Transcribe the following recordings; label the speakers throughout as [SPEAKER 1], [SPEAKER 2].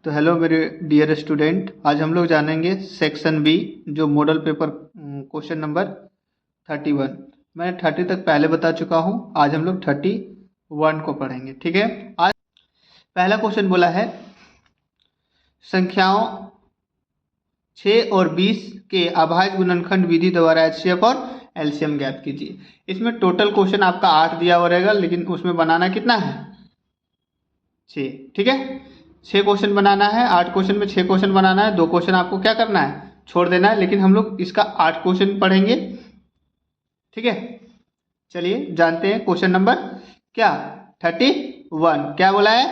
[SPEAKER 1] तो हेलो मेरे dear student, आज हम लोग जानेंगे सेक्शन बी जो मॉडल पेपर क्वेश्चन नंबर 31। मैं 30 तक पहले बता चुका हूँ। आज हम लोग 31 को पढ़ेंगे। ठीक है। आज पहला क्वेश्चन बोला है संख्याओं 6 और 20 के अभाज्य गुणनखंड विधि द्वारा एचसीएफ और एलसीएम ज्ञात कीजिए। इसमें टोटल क्वेश्चन आपका 8 दिया हुआ रहेगा, लेकिन उसमें बनाना कितना है 6। ठीक है, 6 क्वेश्चन बनाना है। 8 क्वेश्चन में 6 क्वेश्चन बनाना है। 2 क्वेश्चन आपको क्या करना है, छोड़ देना है। लेकिन हम लोग इसका 8 क्वेश्चन पढ़ेंगे। ठीक है, चलिए जानते हैं क्वेश्चन नंबर क्या 31। क्या बोला है,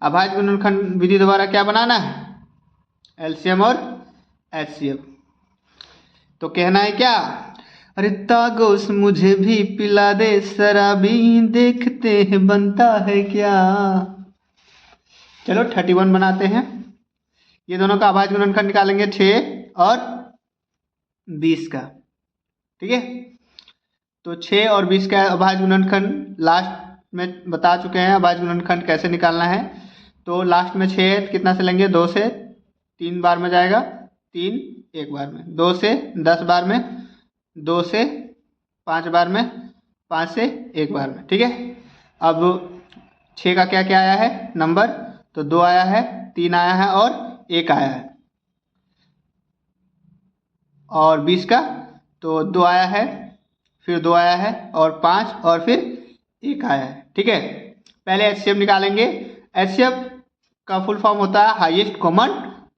[SPEAKER 1] अभाज्य गुणनखंड विधि द्वारा क्या बनाना है, एलसीएम और एचसीएफ। तो कहना है क्या, अरे तागोस मुझे भी पिला दे शराबी, देखते हैं बनता है क्या। चलो 31 बनाते हैं। ये दोनों का अभाज्य गुणनखंड निकालेंगे 6 और 20 का। ठीक है, तो 6 और 20 का अभाज्य गुणनखंड लास्ट में बता चुके हैं। अभाज्य गुणनखंड कैसे निकालना है, तो लास्ट में 6 कितना से लेंगे, 2 से 3 बार में जाएगा, 3 एक बार में, 2 से 10 बार में, 2 से 5 बार में, 5 से 1 बार में। ठीक है, अब 6 का क्या क्या आया है नंबर, तो 2 आया है, 3 आया है और 1 आया है। और 20 का तो 2 आया है, फिर 2 आया है और 5 और फिर 1 आया है। ठीक है, पहले एचसीएफ निकालेंगे। एचसीएफ का फुल फॉर्म होता है हाईएस्ट कॉमन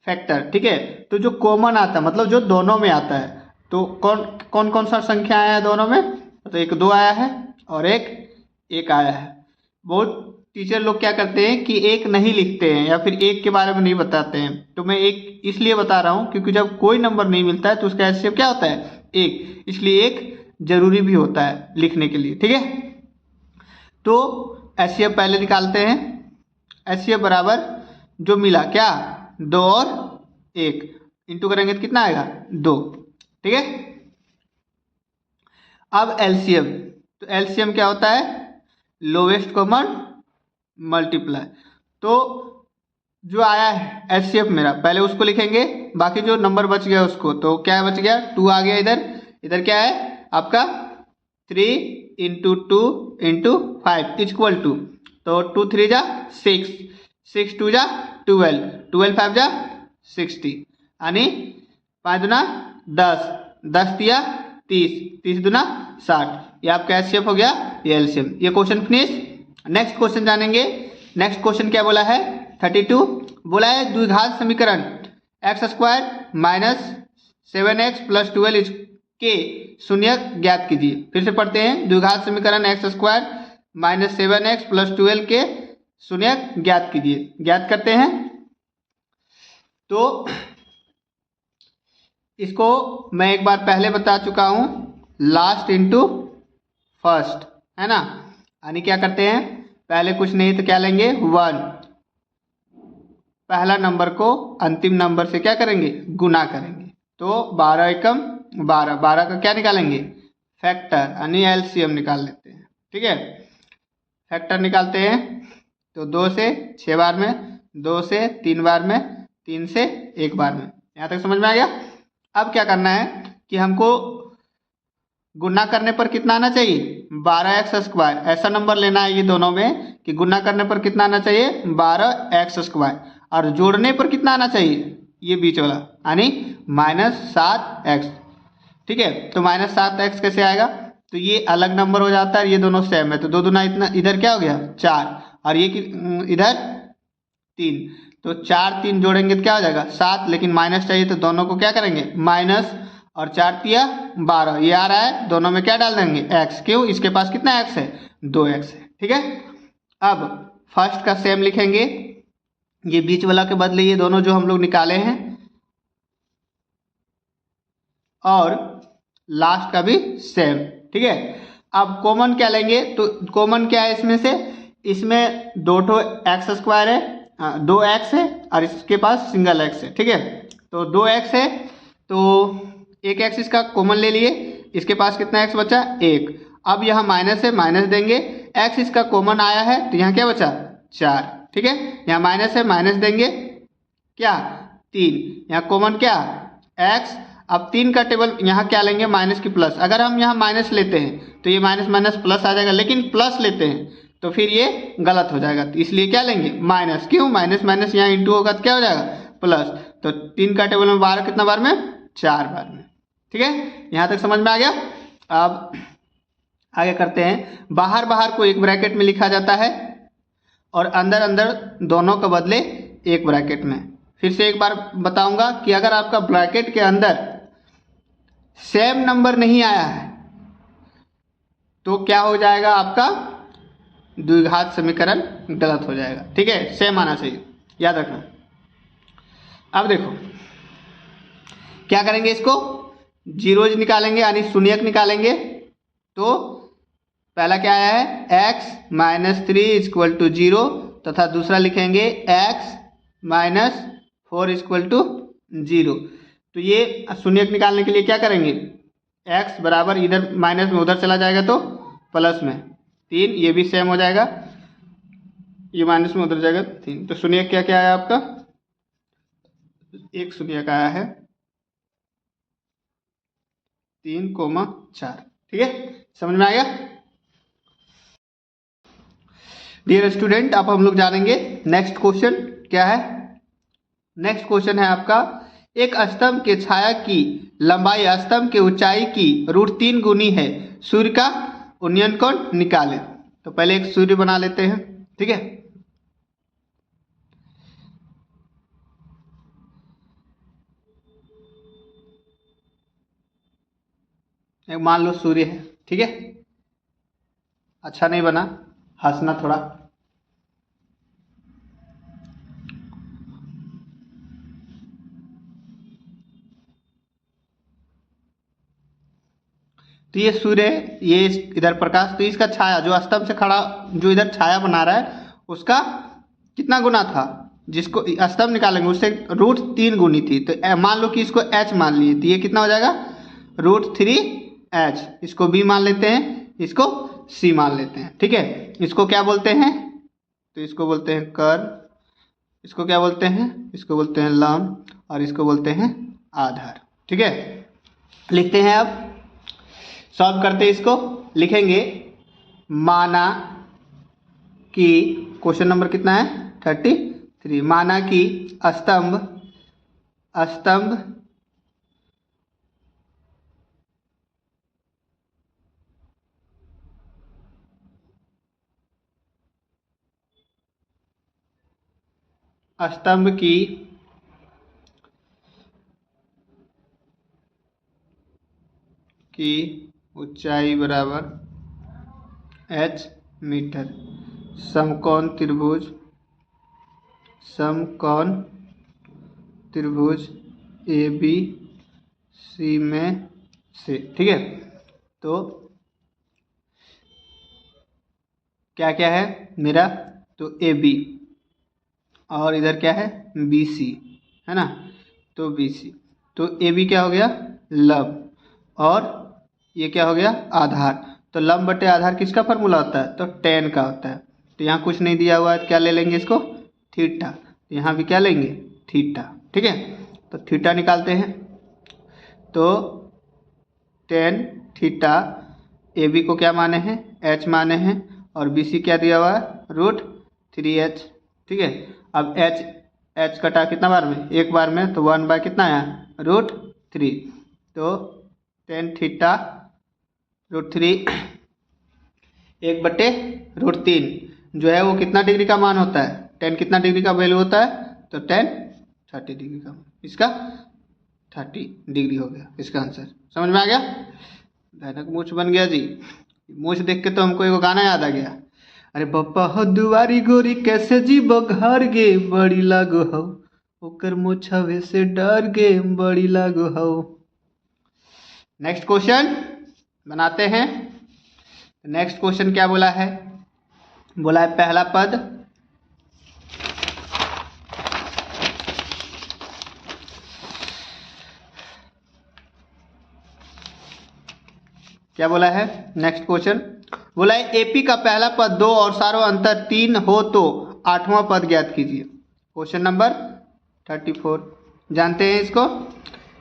[SPEAKER 1] फैक्टर। ठीक है, तो जो कॉमन आता है मतलब जो दोनों में आता है, तो कौन कौन सा संख्या आया है दोनों में, तो एक 2 आया है और एक 1 आया है। बहुत टीचर लोग क्या करते हैं कि 1 नहीं लिखते हैं या फिर 1 के बारे में नहीं बताते हैं। तो मैं 1 इसलिए बता रहा हूँ क्योंकि जब कोई नंबर नहीं मिलता है तो उसका एचसीएफ क्या होता है 1, इसलिए 1 जरूरी भी होता है लिखने के लिए। ठीक है, तो एचसीएफ पहले निकालते हैं। एचसीएफ बराबर जो मिला क्या, 2 और 1 इंटू करेंगे तो कितना आएगा 2। ठीक है, अब एलसीएम, तो एलसीएम क्या होता है, लोवेस्ट कॉमन मल्टीप्लाई। तो जो आया है एचसीएफ मेरा, पहले उसको लिखेंगे, बाकी जो नंबर बच गया उसको, तो क्या बच गया 2 आ गया इधर। इधर क्या है आपका 3 इंटू 2 इंटू 5 इक्वल टू, तो 2 3 जा 6, 6 2 जा 12, 12 5 जा 60, यानी 5 दूना 10, 10 तिया 30, 30 दूना 60। ये आपका एचसीएफ हो गया, ये एलसीएम। ये क्वेश्चन फिनिश। नेक्स्ट क्वेश्चन जानेंगे। नेक्स्ट क्वेश्चन क्या बोला है 32, बोला है द्विघात समीकरण x² माइनस 7x प्लस 12 के शून्यक ज्ञात कीजिए। फिर से पढ़ते हैं, द्विघात समीकरण x² माइनस 7x प्लस 12 के शून्यक ज्ञात कीजिए। ज्ञात करते हैं, तो इसको मैं एक बार पहले बता चुका हूं, लास्ट इंटू फर्स्ट, है ना। यानी क्या करते हैं, पहले कुछ नहीं तो क्या लेंगे 1, पहला नंबर को अंतिम नंबर से क्या करेंगे गुना करेंगे। तो 12 एकम 12, 12 का क्या निकालेंगे फैक्टर, यानी एलसीएम निकाल लेते हैं। ठीक है, फैक्टर निकालते हैं, तो 2 से 6 बार में, 2 से 3 बार में, 3 से 1 बार में। यहाँ तक समझ में आ गया। अब क्या करना है कि हमको गुना करने पर कितना आना चाहिए 12x²। ऐसा नंबर लेना है ये दोनों में कि गुना करने पर कितना आना चाहिए 12x², और जोड़ने पर कितना आना चाहिए ये बीच वाला, यानी -7x। ठीक है, तो -7x कैसे आएगा, तो ये अलग नंबर हो जाता है, ये दोनों सेम है, तो 2 दूना इतना, इधर क्या हो गया 4 और ये इधर 3, तो 4 3 जोड़ेंगे तो क्या हो जाएगा 7, लेकिन माइनस चाहिए तो दोनों को क्या करेंगे माइनस, और 4 तिया 12, ये आ रहा है, दोनों में क्या डाल देंगे x। क्यों, इसके पास कितना x है 2x है। ठीक है, अब फर्स्ट का सेम लिखेंगे, ये बीच वाला के बदले ये दोनों जो हम लोग निकाले हैं, और लास्ट का भी सेम। ठीक है, अब कॉमन क्या लेंगे, तो कॉमन क्या है इसमें से, इसमें 2 x² है, 2x है, और इसके पास सिंगल x है। ठीक है, तो 2x है, तो एक x इसका कॉमन ले लिए, इसके पास कितना x बचा 1। अब यहाँ माइनस है, माइनस देंगे, x इसका कॉमन आया है तो यहाँ क्या बचा 4। ठीक है, यहाँ माइनस है, माइनस देंगे, क्या 3, यहाँ कॉमन क्या x। अब 3 का टेबल यहाँ क्या लेंगे माइनस की प्लस। अगर हम यहाँ माइनस लेते हैं तो ये माइनस माइनस प्लस आ जाएगा, लेकिन प्लस लेते हैं तो फिर ये गलत हो जाएगा, तो इसलिए क्या लेंगे माइनस। क्यों माइनस माइनस यहाँ इंटू होगा तो क्या हो जाएगा प्लस। तो 3 का टेबल में 12 कितना बार में 4 बार में। ठीक है, यहाँ तक समझ में आ गया। अब आगे करते हैं। बाहर बाहर को एक ब्रैकेट में लिखा जाता है और अंदर अंदर दोनों के बदले एक ब्रैकेट में। फिर से एक बार बताऊंगा कि अगर आपका ब्रैकेट के अंदर सेम नंबर नहीं आया है तो क्या हो जाएगा, आपका द्विघात समीकरण गलत हो जाएगा। ठीक है, सेम आना चाहिए, याद रखना। अब देखो क्या करेंगे, इसको जीरोज निकालेंगे यानी शून्यक निकालेंगे। तो पहला क्या आया है x माइनस 3 इक्वल टू 0 तथा दूसरा लिखेंगे x माइनस 4 इक्वल टू 0। तो ये शून्यक निकालने के लिए क्या करेंगे, x बराबर इधर माइनस में उधर चला जाएगा तो प्लस में 3, ये भी सेम हो जाएगा, ये माइनस में उधर जाएगा 3। तो शून्यक क्या क्या आया आपका, एक शून्यक आया है 3,4। ठीक है, समझ में आ गया। डियर स्टूडेंट, अब हम लोग जानेंगे नेक्स्ट क्वेश्चन क्या है। नेक्स्ट क्वेश्चन है आपका, एक स्तंभ के छाया की लंबाई स्तंभ के ऊंचाई की √3 गुनी है, सूर्य का उन्नयन कोण निकालें। तो पहले एक सूर्य बना लेते हैं। ठीक है, एक मान लो सूर्य है। ठीक है, अच्छा नहीं बना, हंसना थोड़ा। तो ये सूर्य है, ये इधर प्रकाश, तो इसका छाया जो स्तंभ से खड़ा जो इधर छाया बना रहा है उसका कितना गुना था, जिसको स्तंभ निकालेंगे उससे √3 गुनी थी। तो मान लो कि इसको h मान लिए, तो ये कितना हो जाएगा √3h। इसको b मान लेते हैं, इसको c मान लेते हैं। ठीक है, इसको क्या बोलते हैं, तो इसको बोलते हैं कर्ण, इसको क्या बोलते हैं, इसको बोलते हैं लंब, और इसको बोलते हैं आधार। ठीक है, लिखते हैं। अब सॉल्व करते हैं, इसको लिखेंगे। माना कि क्वेश्चन नंबर कितना है 33। माना कि स्तंभ की ऊंचाई बराबर h मीटर, समकोण त्रिभुज ABC में से। ठीक है, तो क्या क्या है मेरा, तो AB और इधर क्या है BC है ना, तो BC, तो AB क्या हो गया लंब, और ये क्या हो गया आधार। तो लंब बटे आधार किसका फॉर्मूला होता है, तो tan का होता है। तो यहाँ कुछ नहीं दिया हुआ है, क्या ले लेंगे इसको थीटा, तो यहाँ भी क्या लेंगे थीटा। ठीक है, तो थीटा निकालते हैं। तो tan थीटा AB को क्या माने हैं h माने हैं, और BC क्या दिया हुआ है √3h। ठीक है, अब h कटा कितना बार में, एक बार में, तो 1 बाय कितना आया √3। तो tan थीटा √3 1 बटे √3 जो है वो कितना डिग्री का मान होता है, tan कितना डिग्री का वैल्यू होता है, तो tan 30 डिग्री का, इसका 30 डिग्री हो गया इसका आंसर। समझ में आ गया, भयानक मूछ बन गया जी। मूछ देख के तो हमको एक गाना याद आ गया, अरे बप्पा हो दुआरी गोरी कैसे जी बघार गे, बड़ी लागो हो ओकर मोछावे से डर गे, बड़ी लागो हो। नेक्स्ट क्वेश्चन बनाते हैं। नेक्स्ट क्वेश्चन क्या बोला है, बोला है पहला पद क्या बोला है, नेक्स्ट क्वेश्चन बोला है एपी का पहला पद 2 और सारों अंतर 3 हो तो 8वां पद ज्ञात कीजिए। Question number 34। जानते हैं इसको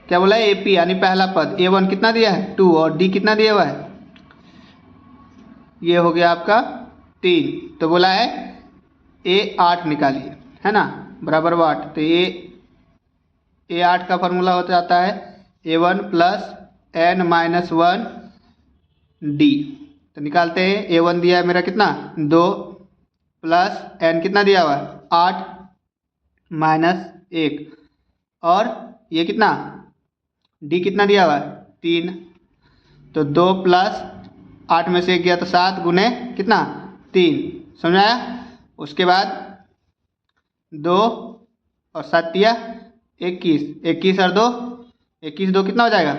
[SPEAKER 1] क्या बोला है, AP यानी पहला पद। A1 कितना दिया है 2 और D कितना दिया हुआ है, ये हो गया आपका 3। तो बोला है A8 निकालिए, है ना, बराबर 8। तो A8 का फॉर्मूला हो जाता है A1 प्लस n-1 D। तो निकालते हैं। A1 दिया है मेरा कितना 2 प्लस n कितना दिया हुआ है 8 माइनस 1 और ये कितना D कितना दिया हुआ है 3। तो 2 प्लस 8 में से 1 गया तो 7 गुने कितना 3, समझ आया। उसके बाद 2 और 7 दिया 21, 21 और 2 21 2 कितना हो जाएगा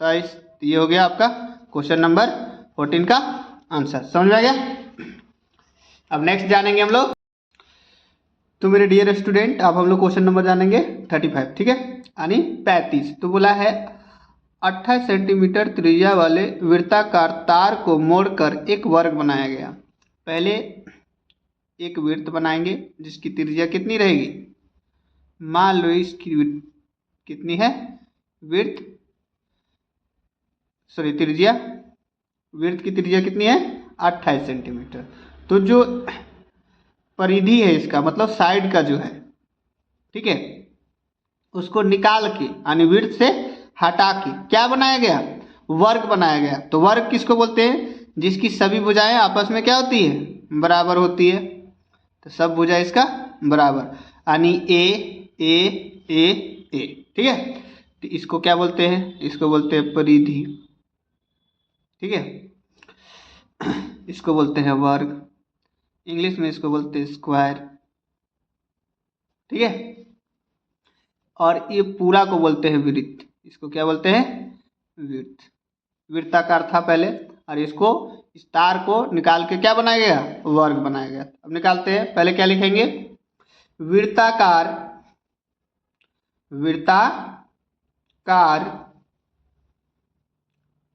[SPEAKER 1] 23। ये हो गया आपका क्वेश्चन नंबर 14 का आंसर, समझ में आ गया। अब नेक्स्ट जानेंगे हम लोग। तो मेरे डियर स्टूडेंट अब हम लोग क्वेश्चन नंबर जानेंगे 35, ठीक है, यानी 35। तो बोला है 28 सेंटीमीटर त्रिज्या वाले वृत्ताकार तार को मोड़कर एक वर्ग बनाया गया। पहले एक वृत्त बनाएंगे जिसकी त्रिज्या कितनी रहेगी, मान लो इसकी कितनी है वृत्त, सॉरी त्रिज्या, वृत्त की त्रिज्या कितनी है 28 सेंटीमीटर। तो जो परिधि है इसका मतलब साइड का जो है, ठीक है, उसको निकाल के यानी वृत्त से हटा के क्या बनाया गया, वर्ग बनाया गया। तो वर्ग किसको बोलते हैं, जिसकी सभी भुजाएं आपस में क्या होती है, बराबर होती है। तो सब भुजा इसका बराबर यानी ए ए ए ए, ठीक है। तो इसको क्या बोलते हैं, इसको बोलते हैं परिधि, ठीक है, इसको बोलते हैं वर्ग, इंग्लिश में इसको बोलते हैं स्क्वायर, ठीक है। और ये पूरा को बोलते हैं वृत्त, इसको क्या बोलते हैं वृत्त। वृत्ताकार था पहले और इसको इस तार को निकाल के क्या बनाया गया, वर्ग बनाया गया। अब निकालते हैं, पहले क्या लिखेंगे, वृत्ताकार, वृत्ताकार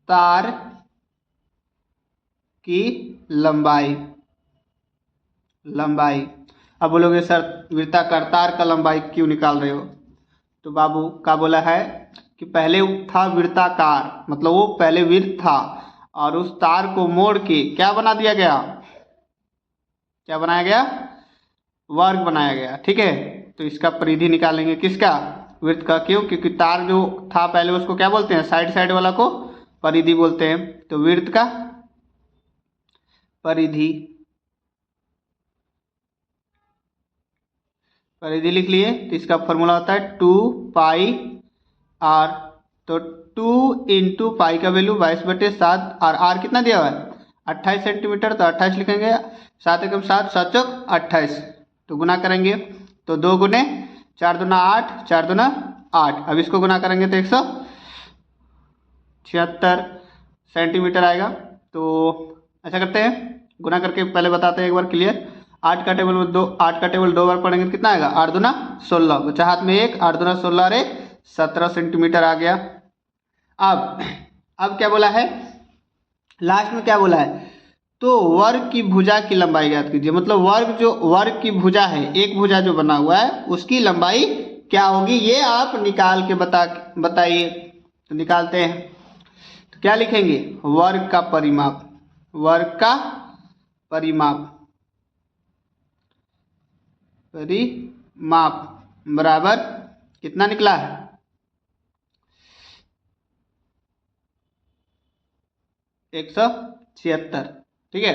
[SPEAKER 1] तार की लंबाई, लंबाई। अब बोलोगे सर वृत्ताकार तार का लंबाई क्यों निकाल रहे हो, तो बाबू का बोला है कि पहले था वृत्ताकार, मतलब वो पहले वृत्त था और उस तार को मोड़ के क्या बना दिया गया, क्या बनाया गया, वर्ग बनाया गया, ठीक है। तो इसका परिधि निकालेंगे किसका, वृत्त का। क्यों, क्योंकि तार जो था पहले उसको क्या बोलते हैं, साइड साइड वाला को परिधि बोलते हैं। तो वृत्त का परिधि, परिधि लिख लिए। तो इसका फॉर्मूला होता है 2 पाई आर। तो 2 इंटू पाई का वैल्यू 22/7 और आर कितना दिया हुआ है 28 सेंटीमीटर। तो 28 लिखेंगे, 7 एकम 7, 7 चौक 28। तो गुना करेंगे तो 2 गुने 4 दूना 8, 4 दूना 8। अब इसको गुना करेंगे तो 176 सेंटीमीटर आएगा। तो ऐसा करते हैं, गुना करके पहले बताते हैं एक बार क्लियर। 8 का टेबल में 2, 8 का टेबल 2 बार पढ़ेंगे तो कितना आएगा 8 दूना 16, बचा हाथ में 1, 8 दूना 16 और 1 17 सेंटीमीटर आ गया। अब क्या बोला है, लास्ट में क्या बोला है, तो वर्ग की भुजा की लंबाई ज्ञात कीजिए। मतलब वर्ग, जो वर्ग की भुजा है, एक भुजा जो बना हुआ है उसकी लंबाई क्या होगी, ये आप निकाल के बताइए। तो निकालते हैं, तो क्या लिखेंगे, वर्ग का परिमाप, वर्ग का परिमाप, परिमाप बराबर कितना निकला है 176, ठीक है।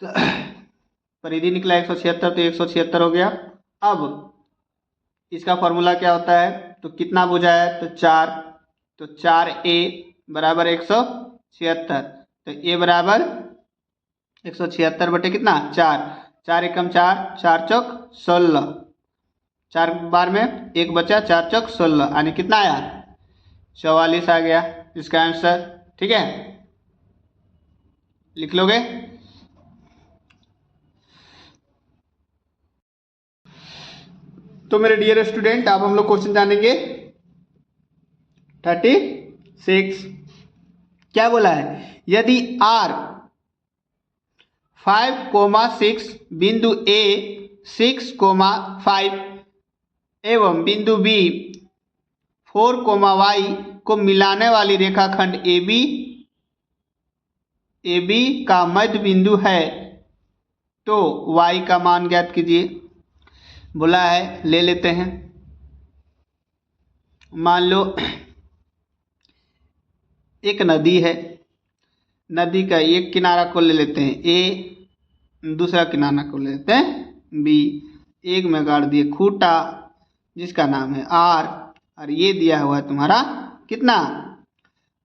[SPEAKER 1] तो परिधि निकला 176, तो 176 हो गया। अब इसका फॉर्मूला क्या होता है, तो कितना भुजा है, तो 4, तो 4a बराबर 176। तो a बराबर 176 बटे कितना 4, 4 एकम 4, 4 चौक 16, 4 बार में 1 बचा, 4 चौक 16 यानी कितना आया 44 आ गया इसका आंसर, ठीक है। लिख लोगे। तो मेरे डियर स्टूडेंट अब हम लोग क्वेश्चन जानेंगे 36। क्या बोला है, यदि r 5,6 बिंदु A 6,5 एवं बिंदु बी 4, y को मिलाने वाली रेखाखंड AB का मध्य बिंदु है तो y का मान ज्ञात कीजिए। बोला है, ले लेते हैं। मान लो एक नदी है, नदी का एक किनारा को ले लेते हैं A, दूसरा किनारा को ले लेते हैं B। एक में गाड़ दिए खूंटा जिसका नाम है R, और ये दिया हुआ है तुम्हारा कितना,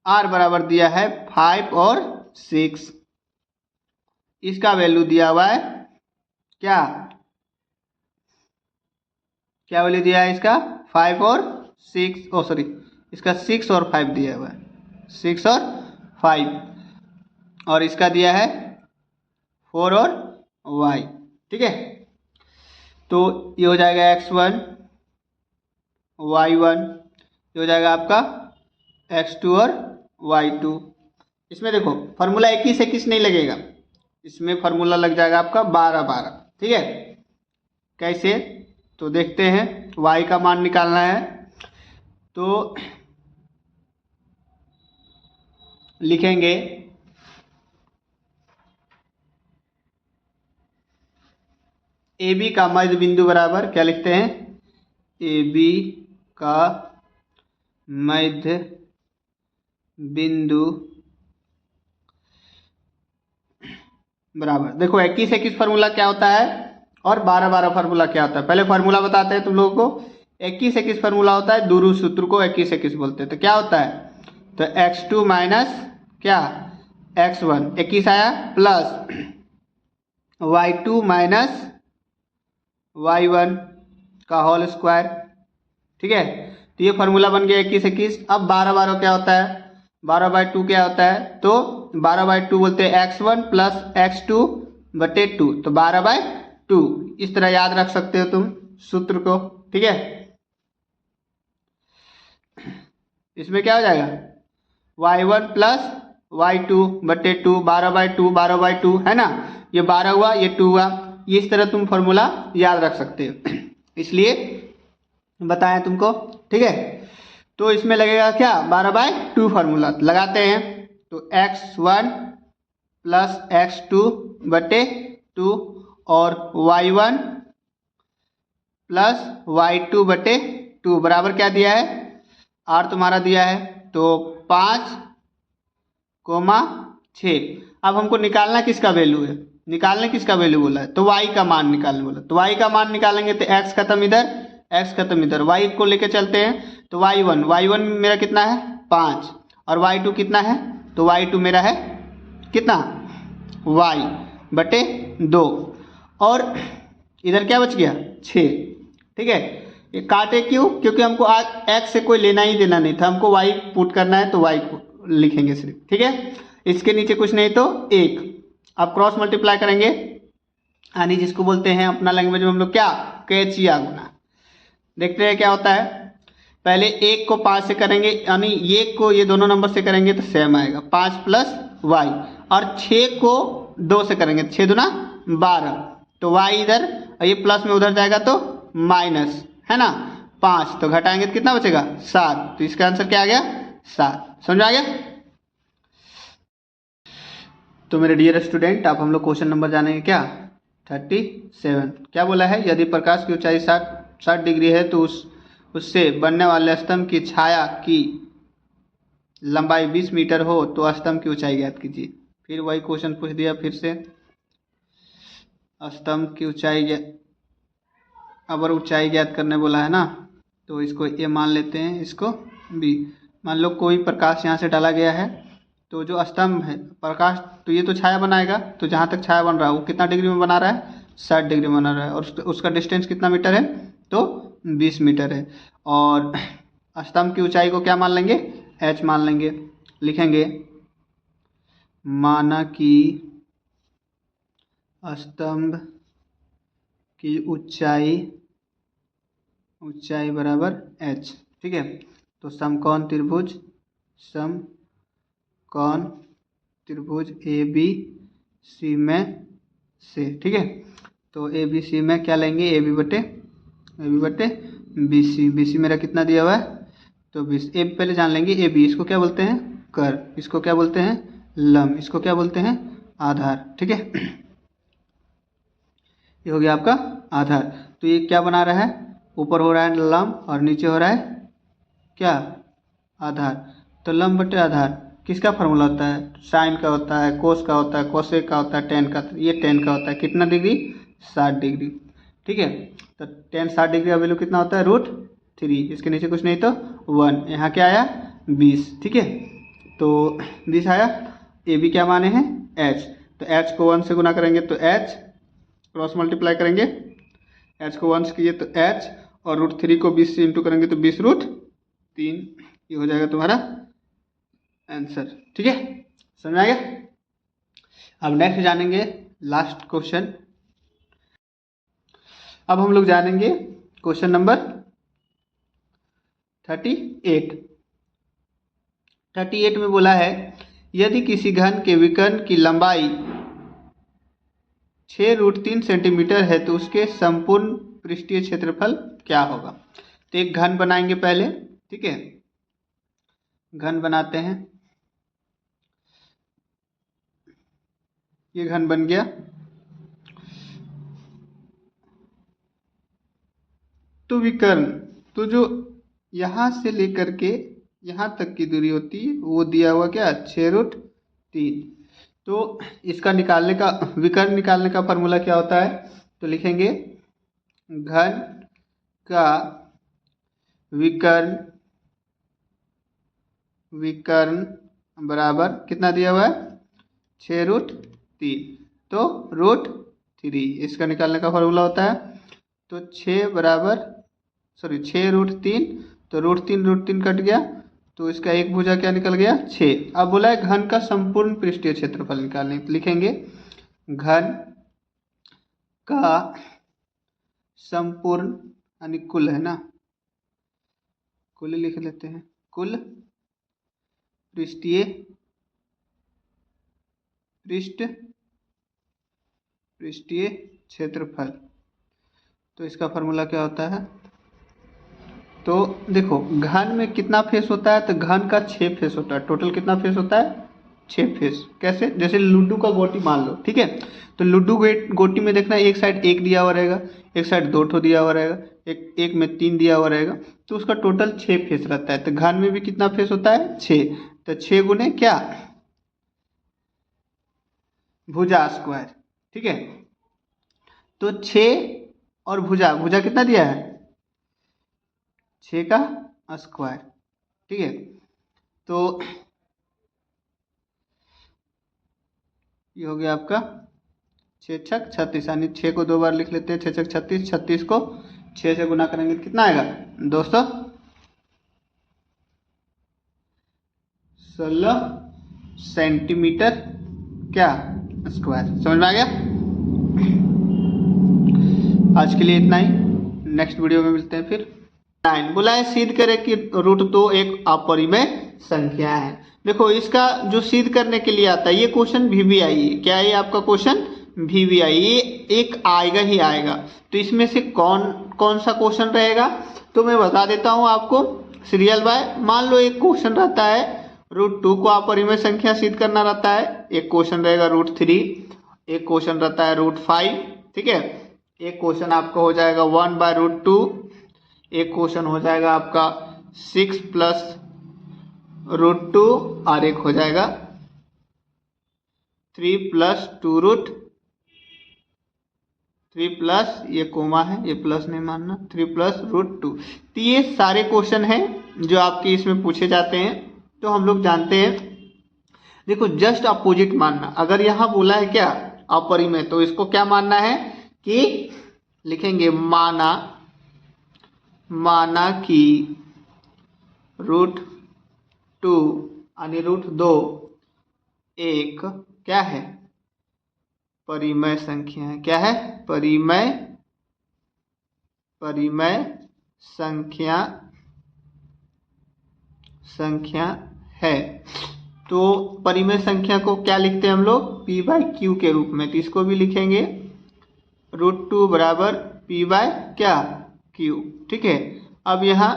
[SPEAKER 1] R बराबर दिया है 5 और 6। इसका वैल्यू दिया हुआ है क्या, क्या वैल्यू दिया है इसका, 5 और 6, ओ सॉरी, इसका 6 और 5 दिया हुआ है, 6 और 5, और इसका दिया है 4 और y। ठीक है, तो ये हो जाएगा x1 y1, ये हो जाएगा आपका x2 और y2। इसमें देखो फार्मूला 21 नहीं लगेगा, इसमें फार्मूला लग जाएगा आपका 12 ठीक है। कैसे, तो देखते हैं। y का मान निकालना है तो लिखेंगे AB का मध्य बिंदु बराबर, क्या लिखते हैं, AB का मध्य बिंदु बराबर, देखो 21 फार्मूला क्या होता है और 12 फार्मूला क्या होता है। पहले फार्मूला बताते हैं तुम लोगों को। 21 फार्मूला होता है, दूर सूत्र को 21 बोलते हैं। तो क्या होता है, तो x2 माइनस क्या, x1, 21 आया, प्लस y2 माइनस y1 का होल स्क्वायर। ठीक है, तो ये फार्मूला बन गया 21। अब 12 क्या होता है, 12/2 क्या होता है, तो 12/2 बोलते हैं x1 प्लस x2 बटे 2, तो 12/2। इस तरह याद रख सकते हो तुम सूत्र को। ठीक है, इसमें क्या हो जाएगा, y1 प्लस y2 बटे 2, 12/2, 12/2 है ना, ये 12 हुआ, ये 2 हुआ। इस तरह तुम फॉर्मूला याद रख सकते हो, इसलिए बताएं तुमको। ठीक है, तो इसमें लगेगा क्या, 12/2 फार्मूला लगाते हैं, तो x1 प्लस x2 बटे 2 और y1 प्लस y2 बटे 2 बराबर क्या दिया है, r तुम्हारा दिया है तो 5,6। अब हमको निकालना किसका वैल्यू है, निकालने किसका वैल्यू बोला है, तो y का मान निकालने बोला। तो y का मान निकालेंगे तो x खत्म इधर, x खत्म इधर, y को लेके चलते हैं तो y1 मेरा कितना है 5, और y2 कितना है, तो y2 मेरा है कितना, y बटे 2, और इधर क्या बच गया 6। ठीक है, ये काटे क्यों, क्योंकि हमको आज x से कोई लेना ही देना नहीं था, हमको y पुट करना है तो y को लिखेंगे सिर्फ। ठीक है, इसके नीचे कुछ नहीं तो 1, अब क्रॉस मल्टीप्लाई करेंगे, यानी जिसको बोलते हैं अपना लैंग्वेज में हम लोग क्या, कैचिया गुना। देखते हैं क्या होता है, पहले 1 को 5 से करेंगे, यानी 1 को ये दोनों नंबर से करेंगे तो सेम आएगा, 5 प्लस y, और 6 को 2 से करेंगे, 6 दूना 12, तो y इधर, और ये प्लस में उधर जाएगा तो माइनस, है ना, 5, तो घटाएंगे तो कितना बचेगा 7, तो इसका आंसर क्या आ गया 7। समझ आ गया। तो मेरे डियर स्टूडेंट, आप हम लोग क्वेश्चन नंबर जानेंगे क्या, 37। क्या बोला है, यदि प्रकाश की ऊंचाई 60 डिग्री है तो उससे बनने वाले स्तंभ की छाया की लंबाई 20 मीटर हो तो स्तंभ की ऊंचाई ज्ञात कीजिए। फिर वही क्वेश्चन पूछ दिया, फिर से स्तंभ की ऊंचाई, अगर ऊंचाई ज्ञात करने बोला है ना, तो इसको ए मान लेते हैं, इसको बी। मान लो कोई प्रकाश यहाँ से डाला गया है, तो जो स्तंभ है प्रकाश, तो ये तो छाया बनाएगा, तो जहाँ तक छाया बन रहा है वो कितना डिग्री में बना रहा है, 60 डिग्री में बना रहा है, और उसका डिस्टेंस कितना मीटर है, तो 20 मीटर है। और स्तंभ की ऊंचाई को क्या मान लेंगे, h मान लेंगे। लिखेंगे माना कि स्तंभ की ऊंचाई बराबर h। ठीक है, तो समकोण त्रिभुज ABC में से, ठीक है, तो ABC में क्या लेंगे, AB बटे BC, BC मेरा कितना दिया हुआ है तो 20। ए पहले जान लेंगे AB, इसको क्या बोलते हैं कर्व, इसको क्या बोलते हैं लंब, इसको क्या बोलते हैं आधार। ठीक है, ये हो गया आपका आधार। तो ये क्या बना रहा है, ऊपर हो रहा है लंब और नीचे हो रहा है क्या आधार। तो लंब बटे आधार किसका फॉर्मूला होता है, साइन का होता है, कोस का होता है, कोसेक का होता है, टेन का, ये टेन का होता है। कितना डिग्री 60 डिग्री। ठीक है, तो टेन 60 डिग्री का वैल्यू कितना होता है √3, इसके नीचे कुछ नहीं तो 1, यहाँ क्या आया 20। ठीक है, तो 20 आया। AB क्या माने हैं H, तो H को 1 से गुना करेंगे तो H, क्रॉस मल्टीप्लाई करेंगे, H को 1 से किए तो H, और √3 को 20 से इंटू करेंगे तो 20√3, ये हो जाएगा तुम्हारा आंसर। ठीक है, समझ में आ गया। अब नेक्स्ट जानेंगे लास्ट क्वेश्चन। अब हम लोग जानेंगे क्वेश्चन नंबर 38। 38 में बोला है यदि किसी घन के विकर्ण की लंबाई 6√3 सेंटीमीटर है तो उसके संपूर्ण पृष्ठीय क्षेत्रफल क्या होगा। तो एक घन बनाएंगे पहले। ठीक है, घन बनाते हैं, ये घन बन गया। तो विकर्ण, तो जो यहाँ से लेकर के यहाँ तक की दूरी होती है वो दिया हुआ क्या 6√3। तो इसका निकालने का, विकर्ण निकालने का फॉर्मूला क्या होता है, तो लिखेंगे घन का विकर्ण, विकर्ण बराबर कितना दिया हुआ है 6√3, तो √3 इसका निकालने का फॉर्मूला होता है। तो 6 बराबर 6√3, तो √3 कट गया, तो इसका एक भुजा क्या निकल गया 6। अब बोला है घन का संपूर्ण पृष्ठीय क्षेत्रफल निकालने, तो लिखेंगे घन का संपूर्ण, यानी कुल है ना, कुल लिख लेते हैं, कुल पृष्ठीय क्षेत्रफल। तो इसका फॉर्मूला क्या होता है, तो देखो घन में कितना फेस होता है, तो घन का 6 फेस होता है। टोटल कितना फेस होता है 6 फेस। कैसे, जैसे लूडो का गोटी मान लो। ठीक है, तो लूडो गोटी में देखना एक साइड 1 दिया हुआ रहेगा, एक साइड 2 ठो दिया हुआ रहेगा, एक में 3 दिया हुआ रहेगा, तो उसका टोटल 6 फेस रहता है। तो घन में भी कितना फेस होता है 6, तो 6 गुने क्या भुजा स्क्वायर। ठीक है, तो 6 और भुजा, भुजा कितना दिया है 6 का स्क्वायर। ठीक है, तो ये हो गया आपका 6 छक 36, यानी 6 को 2 बार लिख लेते हैं, 6 छक 36, 36 को 6 से गुना करेंगे तो कितना आएगा 216 सेंटीमीटर क्या स्क्वायर। समझ में आ गया। आज के लिए इतना ही, नेक्स्ट वीडियो में मिलते हैं फिर। 9 बोला है सिद्ध करें कि √2 एक अपरिमेय संख्या है। देखो इसका जो सिद्ध करने के लिए आता है, ये क्वेश्चन VVI है। क्या है आपका क्वेश्चन VVI, ये एक आएगा ही आएगा। तो इसमें से कौन कौन सा क्वेश्चन रहेगा, तो मैं बता देता हूँ आपको सीरियल बाय। मान लो एक क्वेश्चन रहता है √2 को अपरिमेय संख्या सिद्ध करना रहता है, एक क्वेश्चन रहेगा √3, एक क्वेश्चन रहता है √5। ठीक है, एक क्वेश्चन आपका हो जाएगा 1/√2, एक क्वेश्चन हो जाएगा आपका 6 + √2, और एक हो जाएगा 3 + 2√3 ये कोमा है, ये प्लस नहीं मानना, 3 + √2। तो ये सारे क्वेश्चन हैं जो आपके इसमें पूछे जाते हैं। तो हम लोग जानते हैं, देखो जस्ट अपोजिट मानना। अगर यहाँ बोला है क्या अपरिमेय, तो इसको क्या मानना है कि लिखेंगे माना कि √2 यानी √2 एक क्या है परिमेय संख्या है। क्या है परिमेय संख्या है। तो परिमेय संख्या को क्या लिखते हैं हम लोग P/Q के रूप में। तो इसको भी लिखेंगे √2 बराबर P/क्या क्यू। ठीक है, अब यहाँ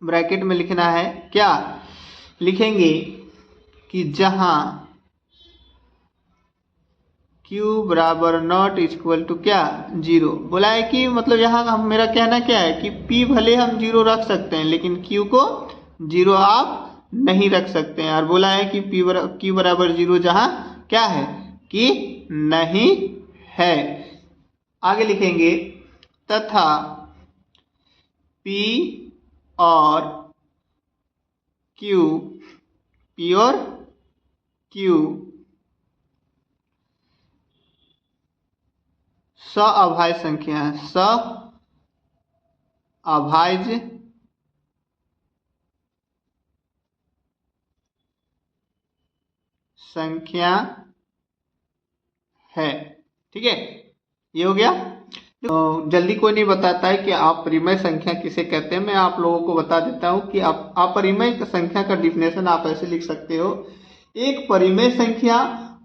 [SPEAKER 1] ब्रैकेट में लिखना है, क्या लिखेंगे कि जहां Q बराबर नॉट इक्वल टू क्या 0। बोला है कि मतलब यहाँ हम मेरा कहना क्या है कि P भले हम 0 रख सकते हैं लेकिन Q को 0 आप नहीं रख सकते हैं। और बोला है कि Q बराबर 0 जहाँ क्या है कि नहीं है। आगे लिखेंगे तथा P और Q सअभाज्य संख्या है, सअभाज्य संख्या है। ठीक है, ये हो गया। तो जल्दी कोई नहीं बताता है कि अपरिमेय संख्या किसे कहते हैं। मैं आप लोगों को बता देता हूं कि अपरिमेय संख्या का डिफिनेशन आप ऐसे लिख सकते हो, एक परिमेय संख्या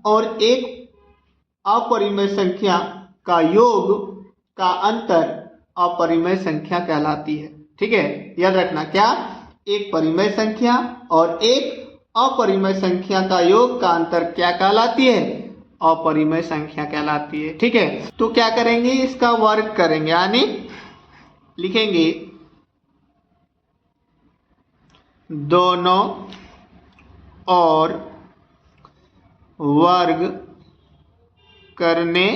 [SPEAKER 1] और एक अपरिमेय संख्या का योग का अंतर अपरिमेय संख्या कहलाती है। ठीक है, याद रखना, क्या एक परिमेय संख्या और एक अपरिमेय संख्या का योग का अंतर क्या कहलाती है, अपरिमेय संख्या कहलाती है। ठीक है, तो क्या करेंगे, इसका वर्ग करेंगे, यानी लिखेंगे दोनों और वर्ग करने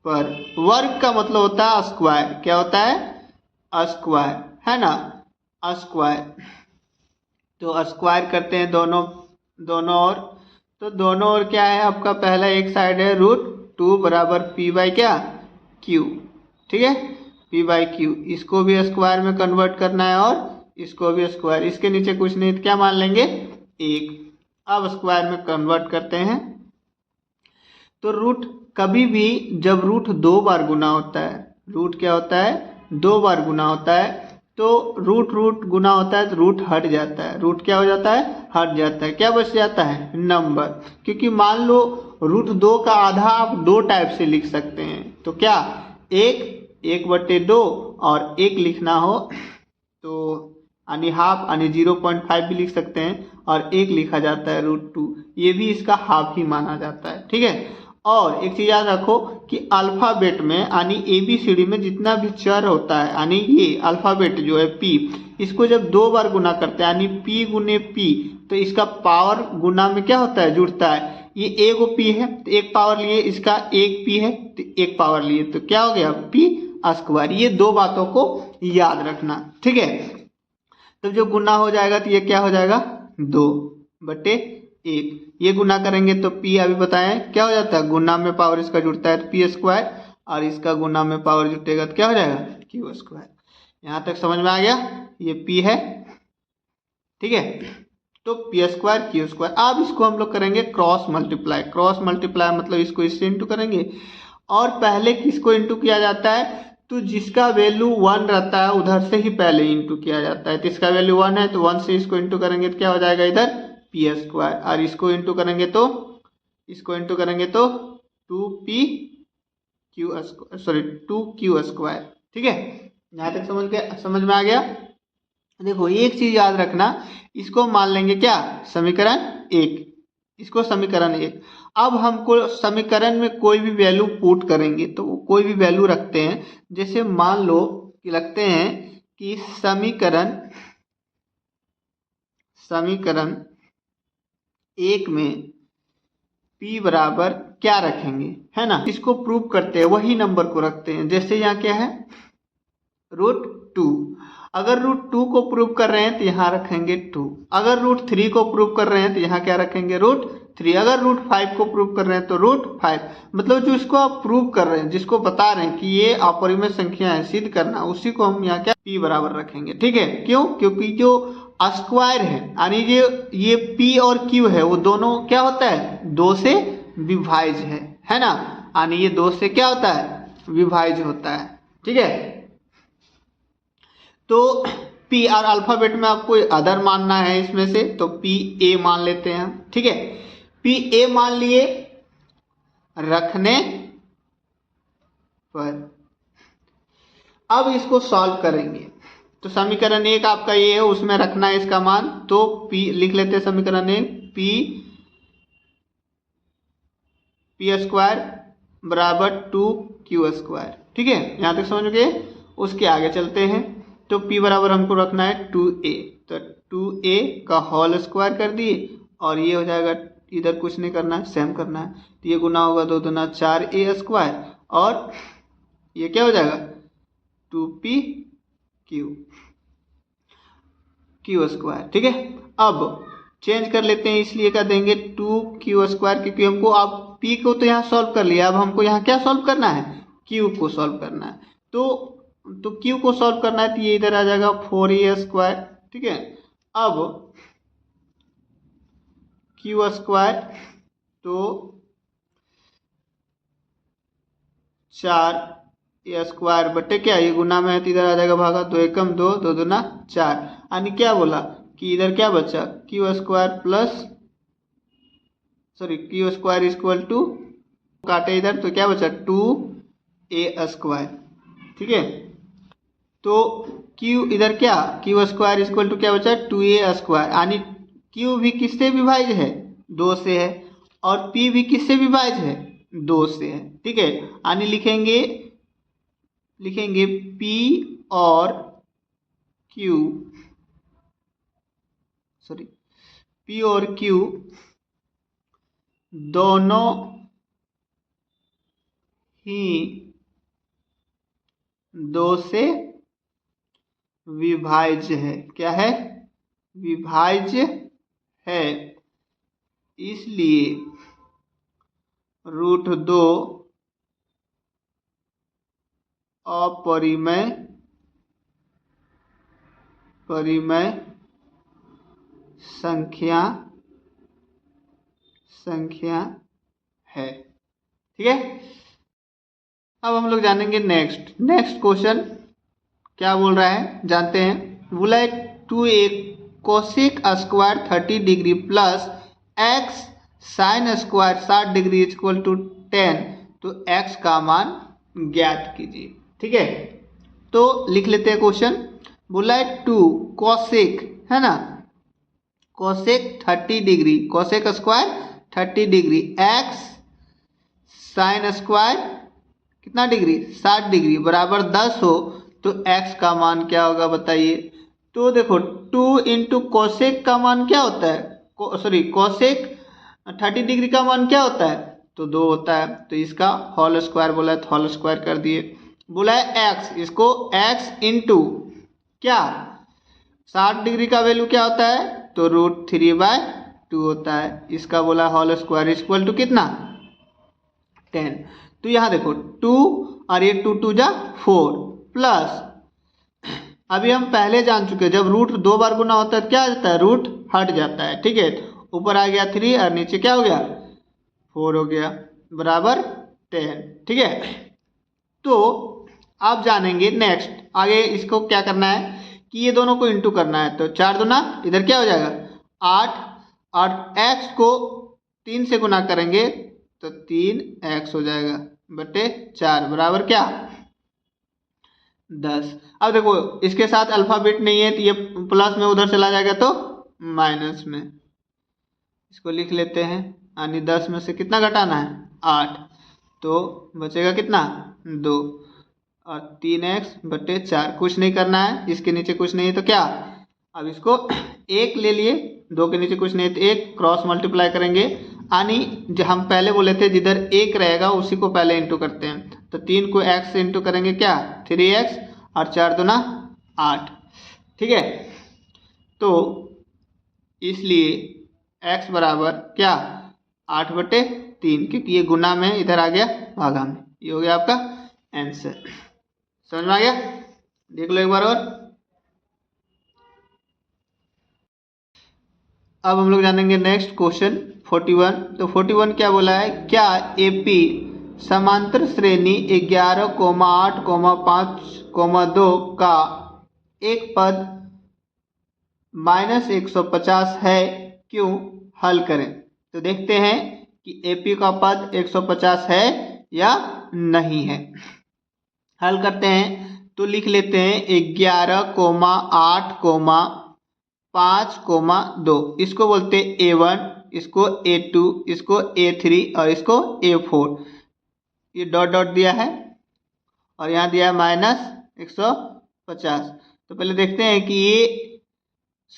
[SPEAKER 1] पर। वर्ग का मतलब होता है स्क्वायर। क्या होता है, स्क्वायर, है ना, स्क्वायर। तो स्क्वायर करते हैं दोनों और, तो दोनों और क्या है आपका, पहला एक साइड है √2 बराबर P बाई क्या Q। ठीक है, P बाई Q, इसको भी स्क्वायर में कन्वर्ट करना है और इसको भी स्क्वायर, इसके नीचे कुछ नहीं तो क्या मान लेंगे 1। अब स्क्वायर में कन्वर्ट करते हैं, तो रूट कभी भी जब रूट 2 बार गुना होता है, रूट क्या होता है 2 बार गुना होता है, तो रूट गुना होता है तो रूट हट जाता है। रूट क्या हो जाता है, हट जाता है, क्या बच जाता है नंबर। क्योंकि मान लो √2 का आधा आप 2 टाइप से लिख सकते हैं, तो क्या 1/2 और 1 लिखना हो तो यानी हाफ, यानी 0.5 भी लिख सकते हैं, और 1 लिखा जाता है √2, ये भी इसका हाफ ही माना जाता है। ठीक है, और एक चीज याद रखो कि अल्फाबेट में यानी ABCD में जितना भी चर होता है, यानी ये अल्फाबेट जो है P, इसको जब 2 बार गुना करते हैं यानी P गुने P, तो इसका पावर गुना में क्या होता है, जुड़ता है। ये एगो P है तो 1 पावर लिए, इसका 1 P है तो 1 पावर लिए, तो क्या हो गया P स्क्वायर। ये 2 बातों को याद रखना। ठीक है, तब जो गुना हो जाएगा तो ये क्या हो जाएगा 2/1। ये गुना करेंगे तो P अभी बताएं क्या हो जाता है, गुना में पावर इसका जुड़ता है तो P स्क्वायर, और इसका गुना में पावर जुटेगा तो क्या हो जाएगा Q स्क्वायर। यहाँ तक समझ में आ गया, ये P है। ठीक है, तो P स्क्वायर Q स्क्वायर। अब इसको हम लोग करेंगे क्रॉस मल्टीप्लाई। क्रॉस मल्टीप्लाई मतलब इसको इससे इंटू करेंगे, और पहले किसको इंटू किया जाता है, तो जिसका वैल्यू 1 रहता है उधर से ही पहले इंटू किया जाता है। तो इसका वैल्यू 1 है तो 1 से इसको इंटू करेंगे तो क्या हो जाएगा इधर P स्क्वायर, और इसको इंटू करेंगे तो 2Q स्क्वायर। ठीक है, यहाँ तक समझ में आ गया। देखो एक चीज याद रखना, इसको मान लेंगे क्या समीकरण 1, इसको समीकरण 1। अब हमको समीकरण में कोई भी वैल्यू पुट करेंगे, तो कोई भी वैल्यू रखते हैं, जैसे मान लो कि रखते हैं कि समीकरण 1 में P बराबर क्या रखेंगे, है ना, इसको प्रूव करते हैं, वही नंबर को रखते हैं। जैसे यहाँ क्या है √2, अगर √2 को प्रूव कर रहे हैं तो यहाँ रखेंगे 2, अगर √3 को प्रूव कर रहे हैं तो यहाँ क्या रखेंगे √3, अगर √5 को प्रूव कर रहे हैं तो √5। मतलब जो इसको आप प्रूव कर रहे हैं, जिसको बता रहे हैं कि ये अपरिमेय संख्या है, सिद्ध करना, उसी को हम यहाँ क्या P बराबर रखेंगे। ठीक है, क्यों, क्योंकि जो स्क्वायर है यानी ये P और Q है वो दोनों क्या होता है 2 से विभाज्य है ना, यानी ये 2 से क्या होता है विभाज्य होता है। ठीक है, तो P और अल्फाबेट में आपको अदर मानना है इसमें से, तो PA मान लेते हैं। ठीक है, PA मान लिए, रखने पर अब इसको सॉल्व करेंगे तो समीकरण 1 आपका ये है, उसमें रखना है इसका मान। तो p लिख लेते हैं समीकरण 1, p स्क्वायर बराबर 2q²। ठीक है, यहाँ तक समझ गए। उसके आगे चलते हैं तो p बराबर हमको रखना है 2a, तो 2a का होल स्क्वायर कर दिए और ये हो जाएगा, इधर कुछ नहीं करना है, सेम करना है। तो ये गुना होगा 2 दूना 4a² और ये क्या हो जाएगा 2pq²। ठीक है, अब चेंज कर लेते हैं, इसलिए क्या देंगे 2q², क्योंकि हमको अब p को तो यहाँ सॉल्व कर लिया, अब हमको यहाँ क्या सॉल्व करना है, q को सॉल्व करना है। तो q को सॉल्व करना है तो ये इधर आ जाएगा 4a²। ठीक है, अब q² तो 4a² बटे क्या, ये गुना में है तो इधर आ जाएगा भागा, 2 एकम 2, 2 दूना 4, यानी क्या बोला कि इधर क्या बचा q² plus q² equal to, काटे इधर तो क्या बचा 2a²। ठीक है, तो q इधर क्या q² इक्वल टू क्या बचा 2a², यानी q भी किससे विभाज्य है 2 से है और p भी किससे विभाज्य है 2 से है। ठीक है, यानी लिखेंगे p और q दोनों ही 2 से विभाज्य है। क्या है, विभाज्य है, इसलिए √2 अपरिमेय संख्या है। ठीक है, अब हम लोग जानेंगे नेक्स्ट क्वेश्चन क्या बोल रहा है, जानते हैं। बोला है 2a cosec square 30 degree plus x sine square 60 degree equal to 10, तो x का मान ज्ञात कीजिए। ठीक है, तो लिख लेते हैं क्वेश्चन। बोला है 2 कोसेक, है ना, cosec 30 degree, cosec square 30 degree, x sine square कितना डिग्री 60 डिग्री बराबर 10 हो, तो x का मान क्या होगा बताइए। तो देखो 2 इंटू कोसेक का मान क्या होता है, कोसेक 30 डिग्री का मान क्या होता है, तो 2 होता है, तो इसका होल स्क्वायर बोला है तो होल स्क्वायर कर दिए। बोला है x, इसको x इंटू क्या 60 डिग्री का वैल्यू क्या होता है, तो √3/2 होता है, इसका बोला होल स्क्वायर इक्वल टू कितना 10। तो यहाँ देखो 2 और ये 2 2 जा 4 प्लस, अभी हम पहले जान चुके हैं जब रूट 2 बार गुना होता है क्या आ जाता है, रूट हट जाता है। ठीक है, ऊपर आ गया 3 और नीचे क्या हो गया 4 हो गया बराबर 10। ठीक है, तो आप जानेंगे नेक्स्ट आगे इसको क्या करना है कि ये दोनों को इंटू करना है, तो 4 दूना इधर क्या हो जाएगा 8 और x को 3 से गुना करेंगे तो 3x हो जाएगा बटे 4 बराबर क्या 10। अब देखो इसके साथ अल्फाबेट नहीं है तो ये प्लस में उधर चला जाएगा तो माइनस में, इसको लिख लेते हैं, यानी 10 में से कितना घटाना है 8, तो बचेगा कितना 2 और 3x बटे 4, कुछ नहीं करना है, इसके नीचे कुछ नहीं है तो क्या, अब इसको 1 ले लिए, 2 के नीचे कुछ नहीं है तो 1 क्रॉस मल्टीप्लाई करेंगे, यानी जो हम पहले बोले थे जिधर 1 रहेगा उसी को पहले इंटू करते हैं, तो 3 को x से इंटू करेंगे क्या 3x और 4 दूना 8। ठीक है, तो इसलिए x बराबर क्या 8 बटे 3, क्योंकि ये गुना में इधर आ गया भागा में, ये हो गया आपका आंसर। समझ में आ गया, देख लो एक बार और। अब हम लोग जानेंगे नेक्स्ट क्वेश्चन 41। तो 41 क्या बोला है, क्या AP समांतर श्रेणी 11, 8, 5, 2 का एक पद -150 है, क्यों, हल करें। तो देखते हैं कि AP का पद 150 है या नहीं है। हल करते हैं तो लिख लेते हैं 11,8,5,2। इसको बोलते हैं A1, इसको A2, इसको A3 और इसको A4। ये डॉट डॉट दिया है और यहाँ दिया है -150। तो पहले देखते हैं कि ये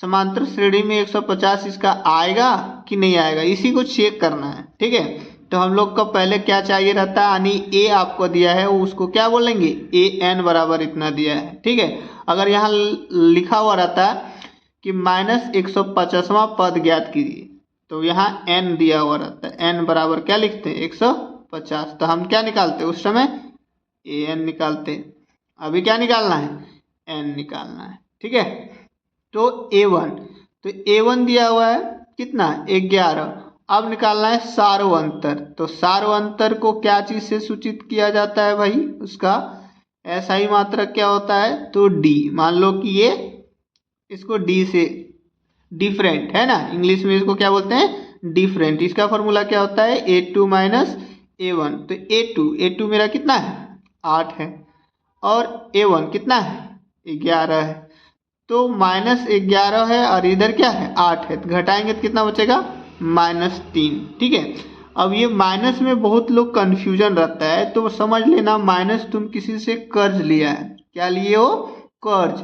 [SPEAKER 1] समांतर श्रेणी में 150 इसका आएगा कि नहीं आएगा, इसी को चेक करना है। ठीक है, तो हम लोग को पहले क्या चाहिए रहता है, यानी ए आपको दिया है उसको क्या बोलेंगे, AN बराबर इतना दिया है। ठीक है, अगर यहाँ लिखा हुआ रहता कि -150वां पद ज्ञात कीजिए, तो यहाँ n दिया हुआ रहता है, n बराबर क्या लिखते हैं 150। तो हम क्या निकालते उस समय AN निकालते। अभी क्या निकालना है, n निकालना है। ठीक है, तो A1, तो A1 दिया हुआ है कितना 11। अब निकालना है सार्वंतर। तो सार्वंतर को क्या चीज से सूचित किया जाता है भाई, उसका SI मात्रक क्या होता है, तो D। मान लो कि ये इसको D से डिफरेंट है ना, इंग्लिश में इसको क्या बोलते हैं, डिफरेंट। इसका फॉर्मूला क्या होता है A2 - A1। तो A2 मेरा कितना है 8 है और A1 कितना है 11 है। तो -11 है और इधर क्या है 8 है, तो घटाएंगे तो कितना बचेगा -3। ठीक है, अब ये माइनस में बहुत लोग कंफ्यूजन रहता है, तो समझ लेना माइनस तुम किसी से कर्ज लिया है। क्या लिए हो, कर्ज,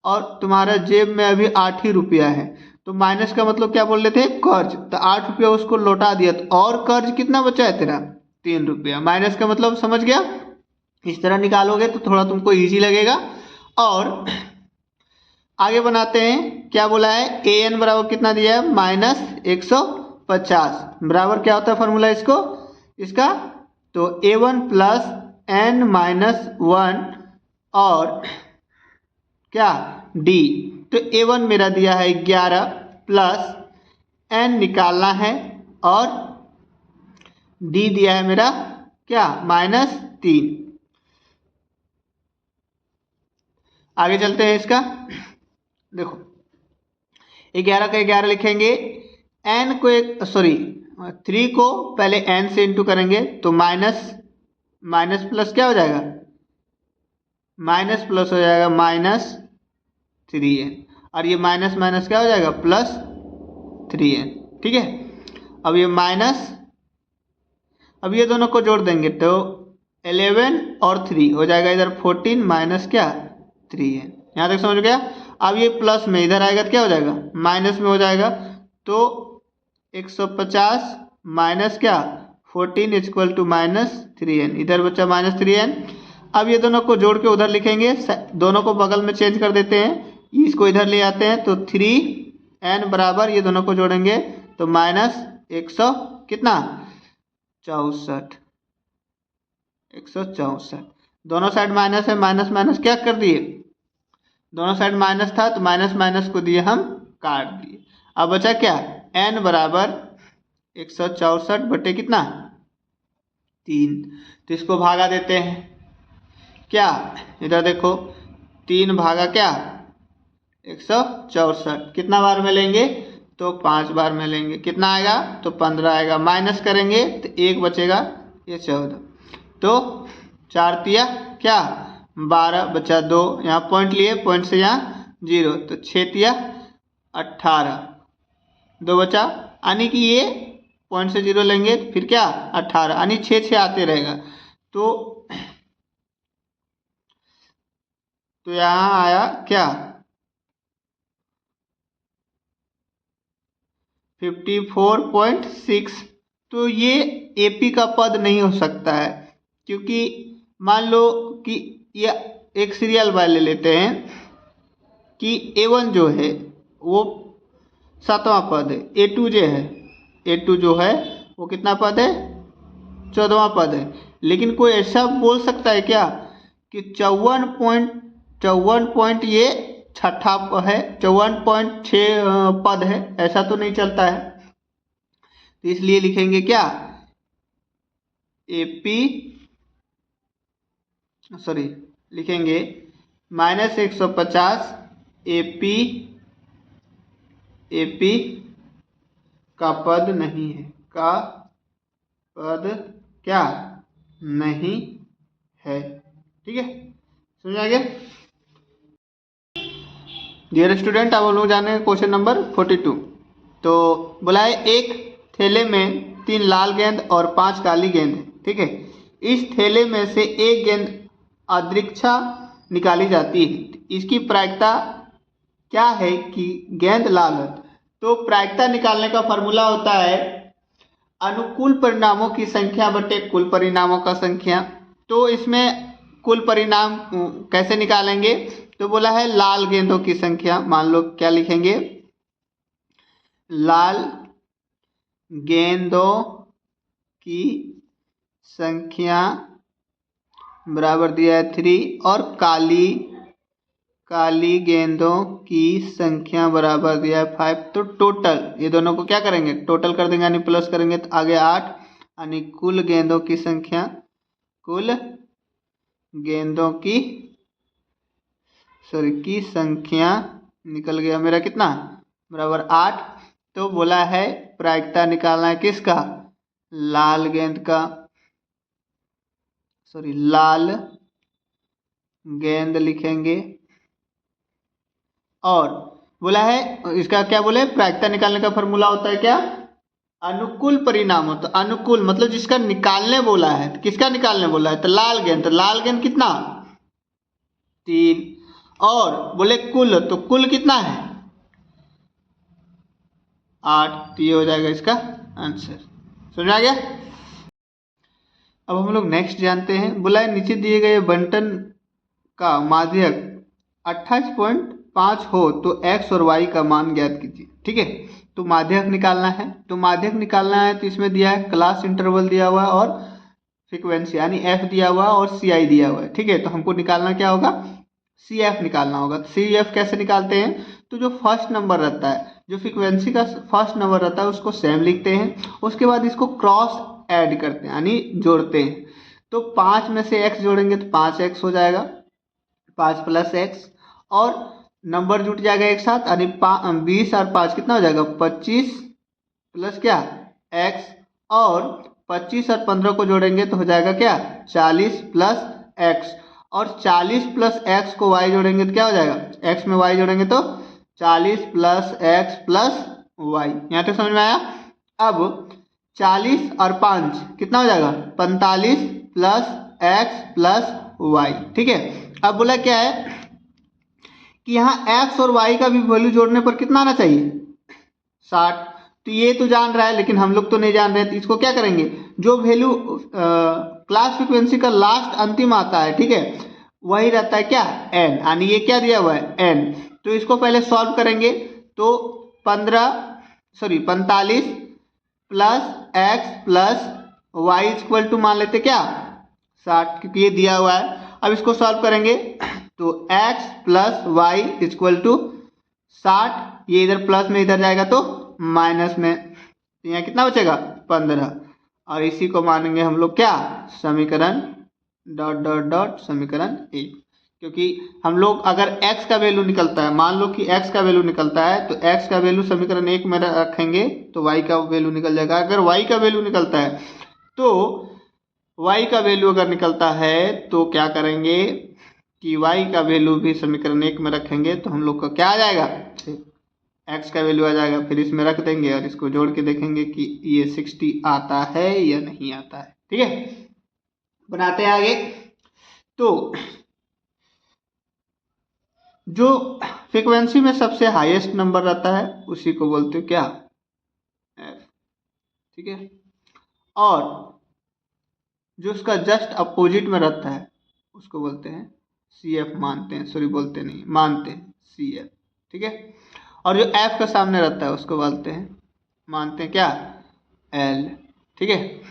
[SPEAKER 1] और तुम्हारा जेब में अभी 8 ही रुपया है, तो माइनस का मतलब क्या बोल रहे थे, कर्ज। तो 8 रुपया उसको लौटा दिया, तो और कर्ज कितना बचा है तेरा 3 रुपया। माइनस का मतलब समझ गया, इस तरह निकालोगे तो थोड़ा तुमको ईजी लगेगा। और आगे बनाते हैं, क्या बोला है AN बराबर कितना दिया है -150 बराबर क्या होता है फॉर्मूला इसका, तो A1 + n-1 और क्या D। तो A1 मेरा दिया है 11 प्लस n निकालना है और D दिया है मेरा क्या -3। आगे चलते हैं इसका, देखो 11 का 11 लिखेंगे, n को 3 को पहले n से इंटू करेंगे, तो माइनस प्लस क्या हो जाएगा, माइनस प्लस हो जाएगा -3n, और ये माइनस माइनस क्या हो जाएगा +3n। ठीक है, अब ये माइनस, अब ये दोनों को जोड़ देंगे तो 11 और 3 हो जाएगा इधर 14 माइनस क्या 3n। यहाँ तक समझ गया। अब ये प्लस में इधर आएगा तो क्या हो जाएगा माइनस में हो जाएगा, तो 150 माइनस क्या 14 इक्वल टू -3n, इधर बचा -3n। अब ये दोनों को जोड़ के उधर लिखेंगे, दोनों को बगल में चेंज कर देते हैं, इसको इधर ले आते हैं, तो 3n बराबर ये दोनों को जोड़ेंगे तो -100 कितना 64, 164। दोनों साइड माइनस है, माइनस माइनस क्या कर दिए, दोनों साइड माइनस था तो माइनस माइनस को दिए हम काट दिए। अब बचा क्या n बराबर 164 बटे कितना 3। तो इसको भागा देते हैं, क्या इधर देखो 3 भागा क्या 164, कितना बार में लेंगे तो 5 बार में लेंगे, कितना आएगा तो 15 आएगा। माइनस करेंगे तो 1 बचेगा, ये 14, तो 4 तिया क्या 12 बचा 2, यहाँ पॉइंट लिए, पॉइंट से यहाँ 0, तो 6 तिया 18, 2 बचा, यानी कि ये पॉइंट से 0 लेंगे तो फिर क्या 18, यानी 6 6 आते रहेगा। तो यहाँ आया क्या 54.6। तो ये AP का पद नहीं हो सकता है, क्योंकि मान लो कि ये एक सीरियल बाय ले लेते हैं कि A1 जो है वो 7वां पद है, A2 जो है वो कितना पद है 14वां पद है। लेकिन कोई ऐसा बोल सकता है क्या कि 54 पॉइंट ये छठा है, 54.6 पद है, ऐसा तो नहीं चलता है। तो इसलिए लिखेंगे क्या AP लिखेंगे -150 AP का पद नहीं है, का पद क्या नहीं है। ठीक है, समझ आ गया? डियर स्टूडेंट, अब हम लोग जाने क्वेश्चन नंबर 42। तो बोला है एक थैले में 3 लाल गेंद और 5 काली गेंद है, ठीक है। इस थैले में से एक गेंद अदृक्षा निकाली जाती है, इसकी प्रायिकता क्या है कि गेंद लाल है? तो प्रायिकता निकालने का फॉर्मूला होता है अनुकूल परिणामों की संख्या बटे कुल परिणामों का संख्या। तो इसमें कुल परिणाम कैसे निकालेंगे? तो बोला है लाल गेंदों की संख्या, मान लो क्या लिखेंगे, लाल गेंदों की संख्या बराबर दिया है 3 और काली गेंदों की संख्या बराबर दिया है 5। तो टोटल ये दोनों को क्या करेंगे, टोटल कर देंगे यानी प्लस करेंगे तो आगे 8, यानी कुल गेंदों की संख्या निकल गया मेरा कितना, बराबर 8। तो बोला है प्रायिकता निकालना है किसका, लाल गेंद लिखेंगे। और बोला है इसका क्या बोले, प्रायिकता निकालने का फॉर्मूला होता है क्या, अनुकूल परिणाम। तो अनुकूल मतलब जिसका निकालने बोला है, तो किसका निकालने बोला है, तो लाल गेंद। तो लाल गेंद कितना 3, और बोले कुल, तो कुल कितना है 8। तो ये हो जाएगा इसका आंसर। समझ आ गया? अब हम लोग नेक्स्ट जानते हैं। बोला है नीचे दिए गए बंटन का माध्यक 28.5 हो तो x और y का मान ज्ञात कीजिए, ठीक है। तो माध्यक निकालना है, तो इसमें दिया है क्लास इंटरवल दिया हुआ है और फ्रीक्वेंसी यानी f दिया हुआ है और ci दिया हुआ है, ठीक है। तो हमको निकालना क्या होगा, cf निकालना होगा। तो cf कैसे निकालते हैं, तो जो फर्स्ट नंबर रहता है, जो फ्रीक्वेंसी का फर्स्ट नंबर रहता है उसको सेम लिखते हैं, उसके बाद इसको क्रॉस ऐड करते हैं यानी जोड़ते हैं। तो 5 में से x जोड़ेंगे तो 5x हो जाएगा, 5 प्लस x, और नंबर जुट जाएगा एक साथ यानी 20 और 5 कितना हो जाएगा 25 प्लस क्या x, और 25 और 15 को जोड़ेंगे तो हो जाएगा क्या 40 प्लस x, और 40 प्लस x को y जोड़ेंगे तो क्या हो जाएगा, x में y जोड़ेंगे तो 40 प्लस x प्लस y। यहाँ तक समझ में आया? अब 40 और 5 कितना हो जाएगा 45 प्लस x प्लस y, ठीक है। अब बोला क्या है कि यहाँ x और y का भी वैल्यू जोड़ने पर कितना आना चाहिए 60। तो ये तो जान रहा है लेकिन हम लोग तो नहीं जान रहे, तो इसको क्या करेंगे, जो वैल्यू क्लास फ्रीक्वेंसी का लास्ट अंतिम आता है, ठीक है, वही रहता है क्या n, यानी ये क्या दिया हुआ है n। तो इसको पहले सॉल्व करेंगे तो 45 plus x plus y equal to मान लेते क्या 60, क्योंकि ये दिया हुआ है। अब इसको सॉल्व करेंगे तो x plus y equal to 60, ये इधर प्लस में इधर जाएगा तो माइनस में, तो यहाँ कितना बचेगा 15, और इसी को मानेंगे हम लोग क्या समीकरण डॉट डॉट डॉट समीकरण 1। क्योंकि हम लोग अगर x का वैल्यू निकलता है, मान लो कि x का वैल्यू निकलता है, तो x का वैल्यू समीकरण 1 में रखेंगे तो y का वैल्यू निकल जाएगा। अगर y का वैल्यू निकलता है तो y का वैल्यू अगर निकलता है तो क्या करेंगे कि y का वैल्यू भी समीकरण 1 में रखेंगे, तो हम लोग का क्या आ जाएगा x का वैल्यू आ जाएगा, फिर इसमें रख देंगे और इसको जोड़ के देखेंगे कि ये 60 आता है या नहीं आता है, ठीक है। बनाते हैं आगे। तो जो फ्रीक्वेंसी में सबसे हाईएस्ट नंबर रहता है उसी को बोलते हैं क्या f, ठीक है। और जो उसका जस्ट अपोजिट में रहता है उसको बोलते हैं CF, मानते हैं CF, ठीक है। और जो F का सामने रहता है उसको मानते हैं क्या L, ठीक है।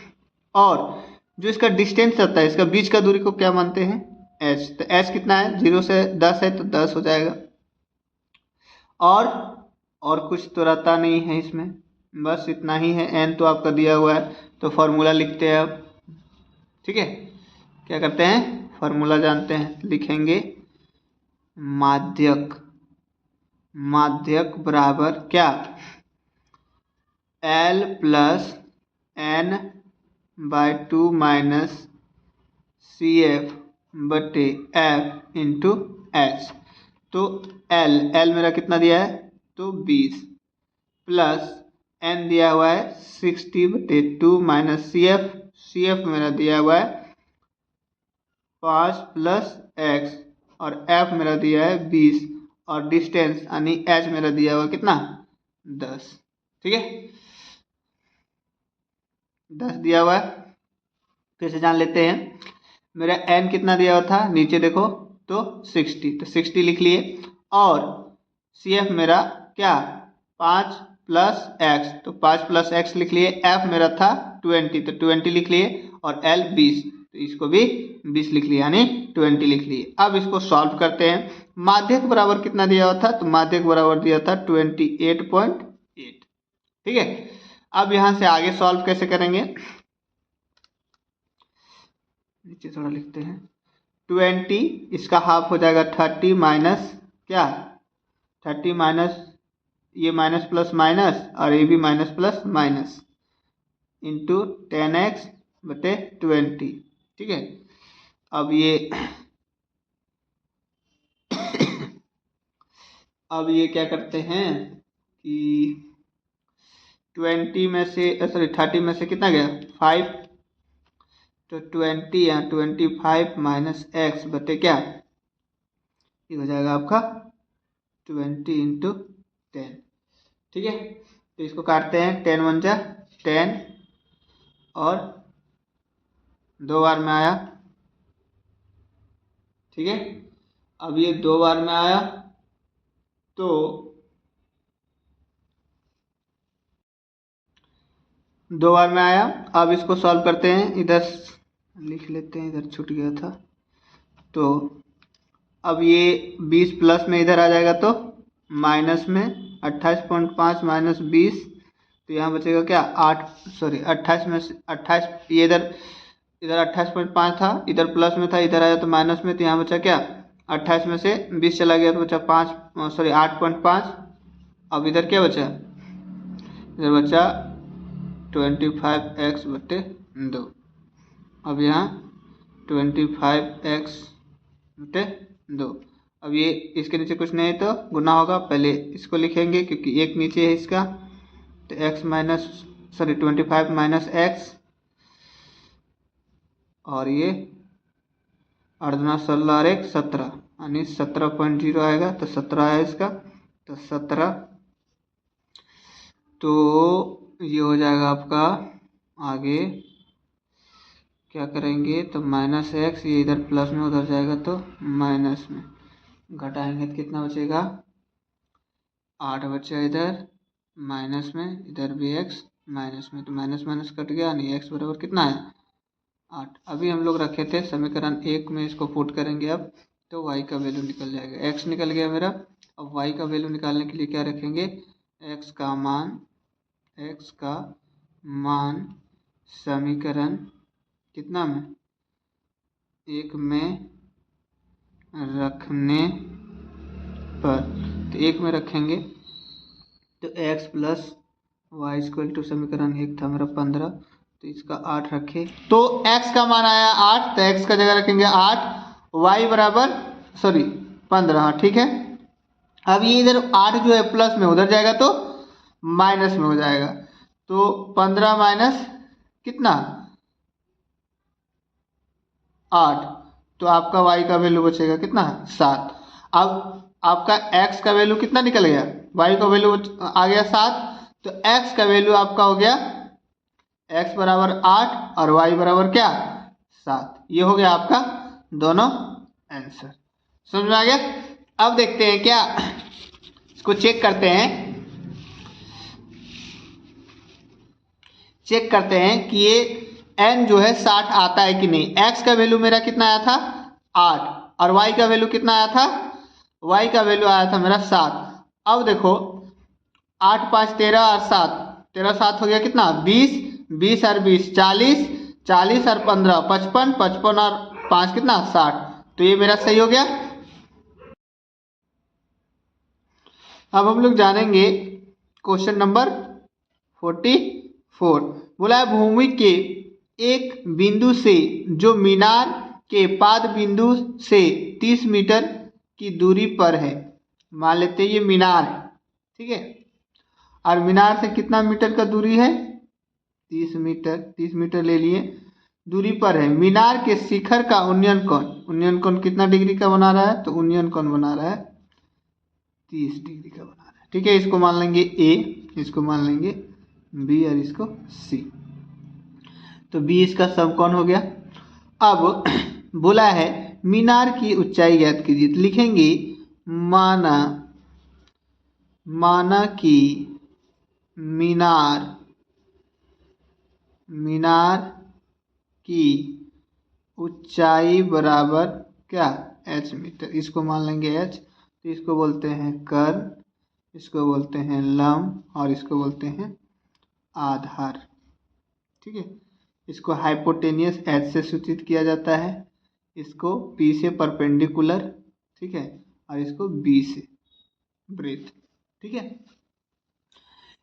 [SPEAKER 1] और जो इसका डिस्टेंस रहता है, इसका बीच का दूरी को क्या मानते हैं h। तो h कितना है 0 से 10 है तो 10 हो जाएगा। और कुछ तो रहता नहीं है इसमें, बस इतना ही है। n तो आपका दिया हुआ है, तो फॉर्मूला लिखते हैं अब, ठीक है। क्या करते हैं फॉर्मूला जानते हैं, लिखेंगे माध्यक बराबर क्या L plus n/2 minus CF बटे F इंटू एच। तो एल मेरा कितना दिया है, तो 20 प्लस एन दिया हुआ है 60/2 माइनस सी एफ मेरा दिया हुआ है 5 प्लस एक्स और एफ मेरा दिया है 20 और डिस्टेंस यानी एच मेरा दिया हुआ कितना 10। ठीक है, 10 दिया हुआ है। फिर से जान लेते हैं, मेरा एन कितना दिया हुआ था नीचे देखो तो 60, तो 60 लिख लिए और सी एफ मेरा क्या 5 प्लस एक्स, तो 5 प्लस एक्स लिख लिए। एफ मेरा था 20, तो 20 लिख लिए और एल 20, तो इसको भी 20 लिख लिया यानी 20 लिख लिए। अब इसको सॉल्व करते हैं। माध्यक बराबर कितना दिया हुआ था, तो माध्यक बराबर दिया था 28.8। ठीक है, अब यहां से आगे सॉल्व कैसे करेंगे, नीचे थोड़ा लिखते हैं 20, इसका हाफ हो जाएगा 30 माइनस क्या 30 माइनस ये माइनस प्लस माइनस और ये भी minus plus minus into 10x बटे 20। ठीक है, अब ये क्या करते हैं कि 20 में से 30 में से कितना गया 5, तो 20 या 25 माइनस एक्स बटे क्या, ये हो जाएगा आपका 20 इंटू 10। ठीक है, तो इसको काटते हैं 10 1 जा 10 और 2 बार में आया। ठीक है, अब ये 2 बार में आया तो 2 बार में आया। अब इसको सॉल्व करते हैं, इधर लिख लेते हैं, इधर छूट गया था। तो अब ये 20 प्लस में इधर आ जाएगा तो माइनस में 28.5 माइनस 20, तो यहाँ बचेगा क्या 28 में से 28, ये इधर 28.5 था, इधर प्लस में था, इधर आया तो माइनस में, तो यहाँ बचा क्या 28 में से 20 चला गया तो बचा 8.5। अब इधर क्या बचा, इधर बचा 25x बटे 2। अब यहाँ 25x बटे 2। अब ये इसके नीचे कुछ नहीं है तो गुना होगा, पहले इसको लिखेंगे क्योंकि एक नीचे है इसका, तो x माइनस 25 माइनस एक्स और ये 8 दूना 16 और 1 17 यानी 17.0 आएगा, तो 17 है इसका, तो 17, तो ये हो जाएगा आपका। आगे क्या करेंगे, तो माइनस एक्स, ये इधर प्लस में उधर जाएगा तो माइनस में, घटाएंगे तो कितना बचेगा 8 बचा, इधर माइनस में, इधर भी एक्स माइनस में, तो माइनस माइनस कट गया नहीं, एक्स बराबर कितना है 8। अभी हम लोग रखे थे समीकरण 1 में, इसको पुट करेंगे अब तो y का वैल्यू निकल जाएगा, x निकल गया मेरा। अब y का वैल्यू निकालने के लिए क्या रखेंगे, x का मान समीकरण कितना में 1 में रखने पर, तो 1 में रखेंगे तो x plus y equal to समीकरण 1 था मेरा 15, तो इसका 8 रखे तो x का मान आया 8, तो x का जगह रखेंगे 8, y बराबर 15। ठीक है, अब ये इधर 8 जो है प्लस में उधर जाएगा तो माइनस में हो जाएगा, तो 15 माइनस कितना 8, तो आपका y का वैल्यू बचेगा कितना 7। अब आपका x का वैल्यू कितना निकल गया, y का वैल्यू आ गया 7, तो x का वैल्यू आपका हो गया x बराबर 8 और y बराबर क्या 7। ये हो गया आपका दोनों आंसर, समझ में आ गया। अब देखते हैं क्या, इसको चेक करते हैं कि ये n जो है 60 आता है कि नहीं। x का वैल्यू मेरा कितना आया था 8 और y का वैल्यू कितना आया था, y का वैल्यू आया था मेरा 7। अब देखो 8 5 13 और 7, 13 7 हो गया कितना 20, 20 और 20 40, 40 और 15 55, 55 और 5 कितना 60, तो ये मेरा सही हो गया। अब हम लोग जानेंगे क्वेश्चन नंबर 44। बोला है भूमि के एक बिंदु से जो मीनार के पाद बिंदु से 30 मीटर की दूरी पर है। मान लेते हैं ये मीनार है, ठीक है, और मीनार से कितना मीटर का दूरी है, 30 मीटर ले लिए दूरी पर है। मीनार के शिखर का उन्नयन कोण कितना डिग्री का बना रहा है, तो उन्नयन कोण बना रहा है 30 डिग्री का बना रहा है, ठीक है। इसको मान लेंगे ए, इसको मान लेंगे बी और इसको सी। तो बी इसका समकोण हो गया। अब बोला है मीनार की ऊंचाई ज्ञात कीजिए, तो लिखेंगे माना माना कि मीनार मीनार की ऊंचाई बराबर क्या, h मीटर। इसको मान लेंगे h, तो इसको बोलते हैं कर्ण, इसको बोलते हैं लंब और इसको बोलते हैं आधार, ठीक है। इसको हाइपोटेनियस h से सूचित किया जाता है, इसको P से परपेंडिकुलर, ठीक है, और इसको B से ब्रेथ, ठीक है।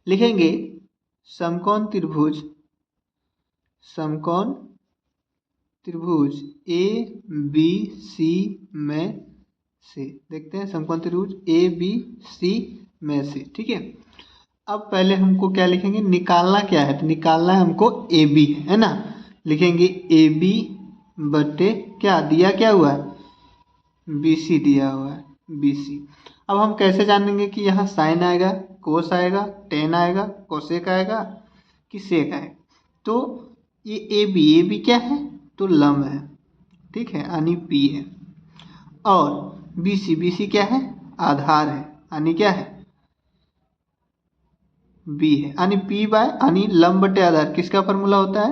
[SPEAKER 1] लिखेंगे समकोण त्रिभुज ए बी सी में से, देखते हैं समकोण त्रिभुज ए बी सी में से, ठीक है। अब पहले हमको क्या लिखेंगे, निकालना क्या है, तो निकालना है हमको ए बी, है ना। लिखेंगे ए बी बटे क्या दिया, क्या हुआ है, बी सी दिया हुआ है, बी सी। अब हम कैसे जानेंगे कि यहाँ साइन आएगा, कोस आएगा, टेन आएगा, कोसेक आएगा कि सेक आएगा। तो ये ए बी क्या है, तो लंब है, ठीक है, यानी पी है। और बी सी क्या है, आधार है, यानी क्या है, बी है, यानी पी बाय यानी लंब बटे आधार किसका फॉर्मूला होता है,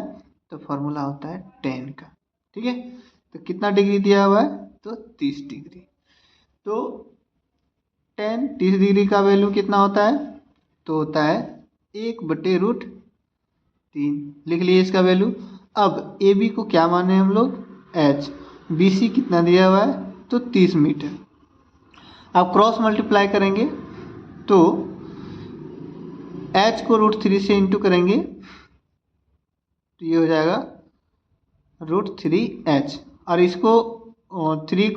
[SPEAKER 1] तो फॉर्मूला होता है टेन का, ठीक है। तो कितना डिग्री दिया हुआ है, तो 30 डिग्री। तो 30 डिग्री का वैल्यू कितना होता है, तो होता है 1/√3, लिख लिए इसका वैल्यू। अब ए बी को क्या माने हम लोग, एच, बी सी कितना दिया हुआ है, तो 30 मीटर। अब क्रॉस मल्टीप्लाई करेंगे तो एच को √3 से इंटू करेंगे तो ये हो जाएगा √3h, और इसको 30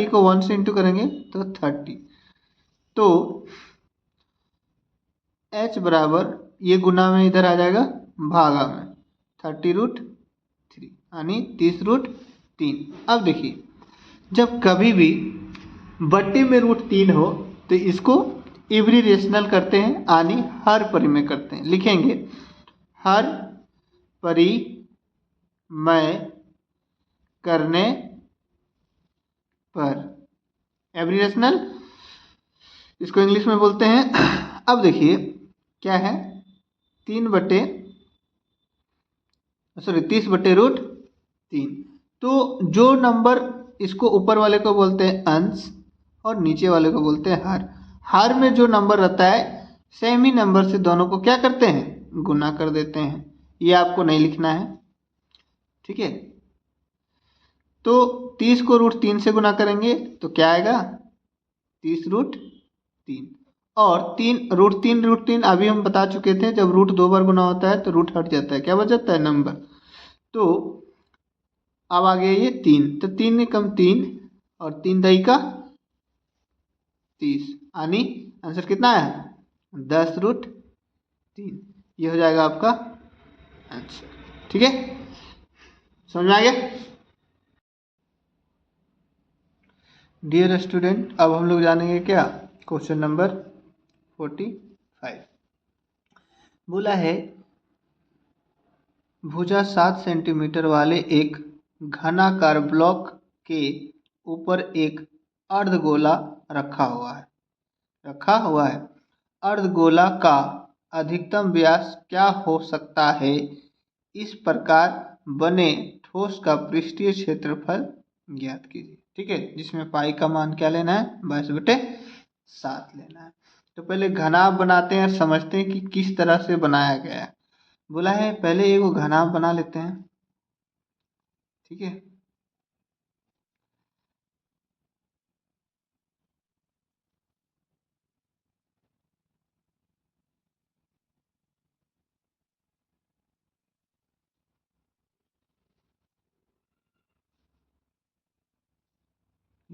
[SPEAKER 1] को 1 से इंटू करेंगे तो 30। तो h बराबर ये गुना में इधर आ जाएगा भागा में 30√3 यानी 30√3। अब देखिए जब कभी भी बट्टे में √3 हो तो इसको एवरी रेशनल करते हैं, यानी हर परी में करते हैं। लिखेंगे हर परी में करने पर, एवरी रेशनल इसको इंग्लिश में बोलते हैं। अब देखिए क्या है, 30/√3। तो जो नंबर इसको ऊपर वाले को बोलते हैं अंश और नीचे वाले को बोलते हैं हर। हर में जो नंबर रहता है सेम ही नंबर से दोनों को क्या करते हैं, गुना कर देते हैं। ये आपको नहीं लिखना है, ठीक है। तो 30 को √3 से गुना करेंगे तो क्या आएगा, 30√3। और √3 अभी हम बता चुके थे, जब रूट 2 बार गुना होता है तो रूट हट जाता है, क्या बच जाता है, नंबर। तो अब आ गया ये 3, तो 3 कम 3 और 3 दही का 30, यानी आंसर कितना है, 10√3। ये हो जाएगा आपका आंसर, ठीक है, समझ में आ गया। डियर स्टूडेंट, अब हम लोग जानेंगे क्या, क्वेश्चन नंबर 45। बोला है भुजा 7 सेंटीमीटर वाले एक घनाकार ब्लॉक के ऊपर एक अर्धगोला रखा हुआ है। अर्धगोला का अधिकतम व्यास क्या हो सकता है, इस प्रकार बने ठोस का पृष्ठीय क्षेत्रफल ज्ञात कीजिए, ठीक है। जिसमें पाई का मान क्या लेना है, 22/7 लेना है। तो पहले घनाभ बनाते हैं, समझते हैं कि किस तरह से बनाया गया है। बोला है पहले एगो घनाभ बना लेते हैं, ठीक है।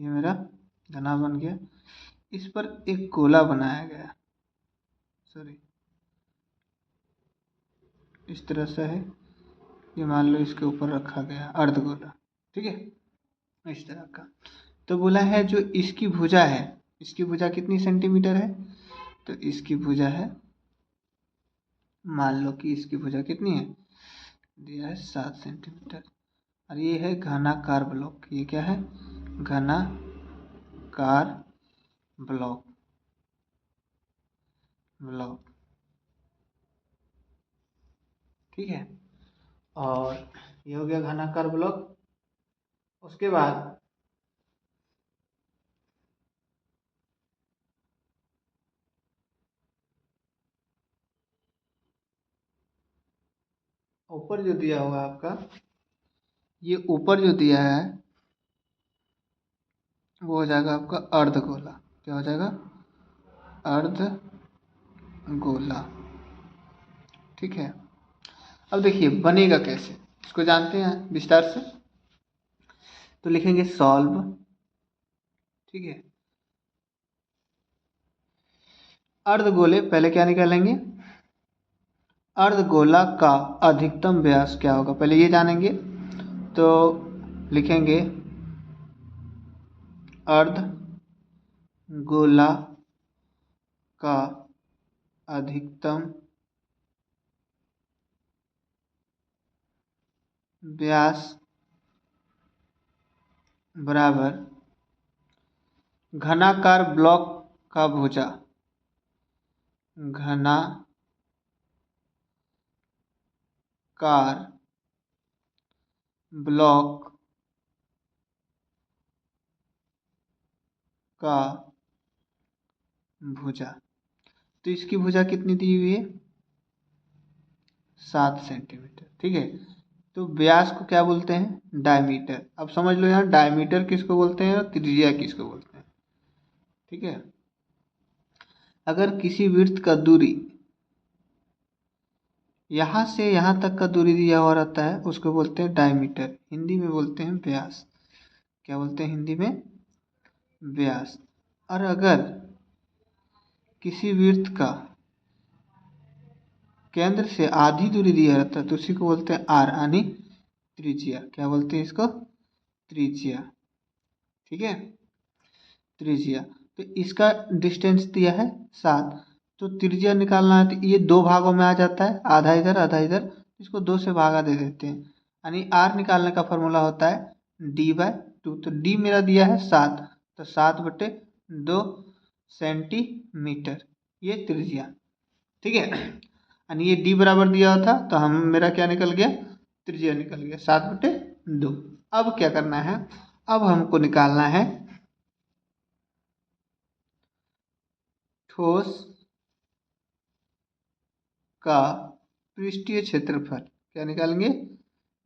[SPEAKER 1] ये मेरा घना बन गया। इस पर एक गोला बनाया गया, सॉरी इस तरह से है, ये मान लो इसके ऊपर रखा गया अर्धगोला, ठीक है, इस तरह का। तो बोला है जो इसकी भुजा है, इसकी भुजा कितनी सेंटीमीटर है, तो इसकी भुजा है, मान लो कि इसकी भुजा कितनी है, दिया है 7 सेंटीमीटर। और ये है घनाकार ब्लॉक, ये क्या है, घनाकार ब्लॉक, ब्लॉक, ठीक है। और ये हो गया घनाकार ब्लॉक। उसके बाद ऊपर जो दिया हुआ है आपका, ये ऊपर जो दिया है वो हो जाएगा आपका अर्धगोला। क्या हो जाएगा, अर्धगोला, ठीक है। अब देखिए बनेगा कैसे, इसको जानते हैं विस्तार से। तो लिखेंगे सॉल्व, ठीक है, अर्धगोले, पहले क्या निकालेंगे, अर्धगोला का अधिकतम व्यास क्या होगा, पहले ये जानेंगे। तो लिखेंगे अर्धगोला का अधिकतम व्यास बराबर घनाकार ब्लॉक का भुजा, घनाकार ब्लॉक का भुजा। तो इसकी भुजा कितनी दी हुई है, 7 सेंटीमीटर, ठीक है। तो व्यास को क्या बोलते हैं, डायमीटर। अब समझ लो यहाँ डायमीटर किसको बोलते हैं और त्रिज्या किसको बोलते हैं, ठीक है। अगर किसी वृत्त का दूरी यहाँ से यहाँ तक का दूरी दिया हुआ रहता है उसको बोलते हैं डायमीटर, हिंदी में बोलते हैं व्यास। क्या बोलते हैं हिंदी में, व्यास। और अगर किसी वृत्त का केंद्र से आधी दूरी दिया रहता है तो उसी को बोलते हैं आर, यानी त्रिज्या। क्या बोलते हैं इसको, त्रिज्या, ठीक है, त्रिज्या। तो इसका डिस्टेंस दिया है 7, तो त्रिज्या निकालना है तो ये 2 भागों में आ जाता है, आधा इधर आधा इधर, इसको 2 से भागा दे देते हैं। यानी आर निकालने का फॉर्मूला होता है d/2। तो डी मेरा दिया है 7, तो 7/2 सेंटीमीटर, ये त्रिज्या, ठीक है। यानी ये डी बराबर दिया हुआ था तो हम मेरा क्या निकल गया, त्रिज्या निकल गया 7/2। अब क्या करना है, अब हमको निकालना है ठोस का पृष्ठीय क्षेत्रफल। क्या निकालेंगे,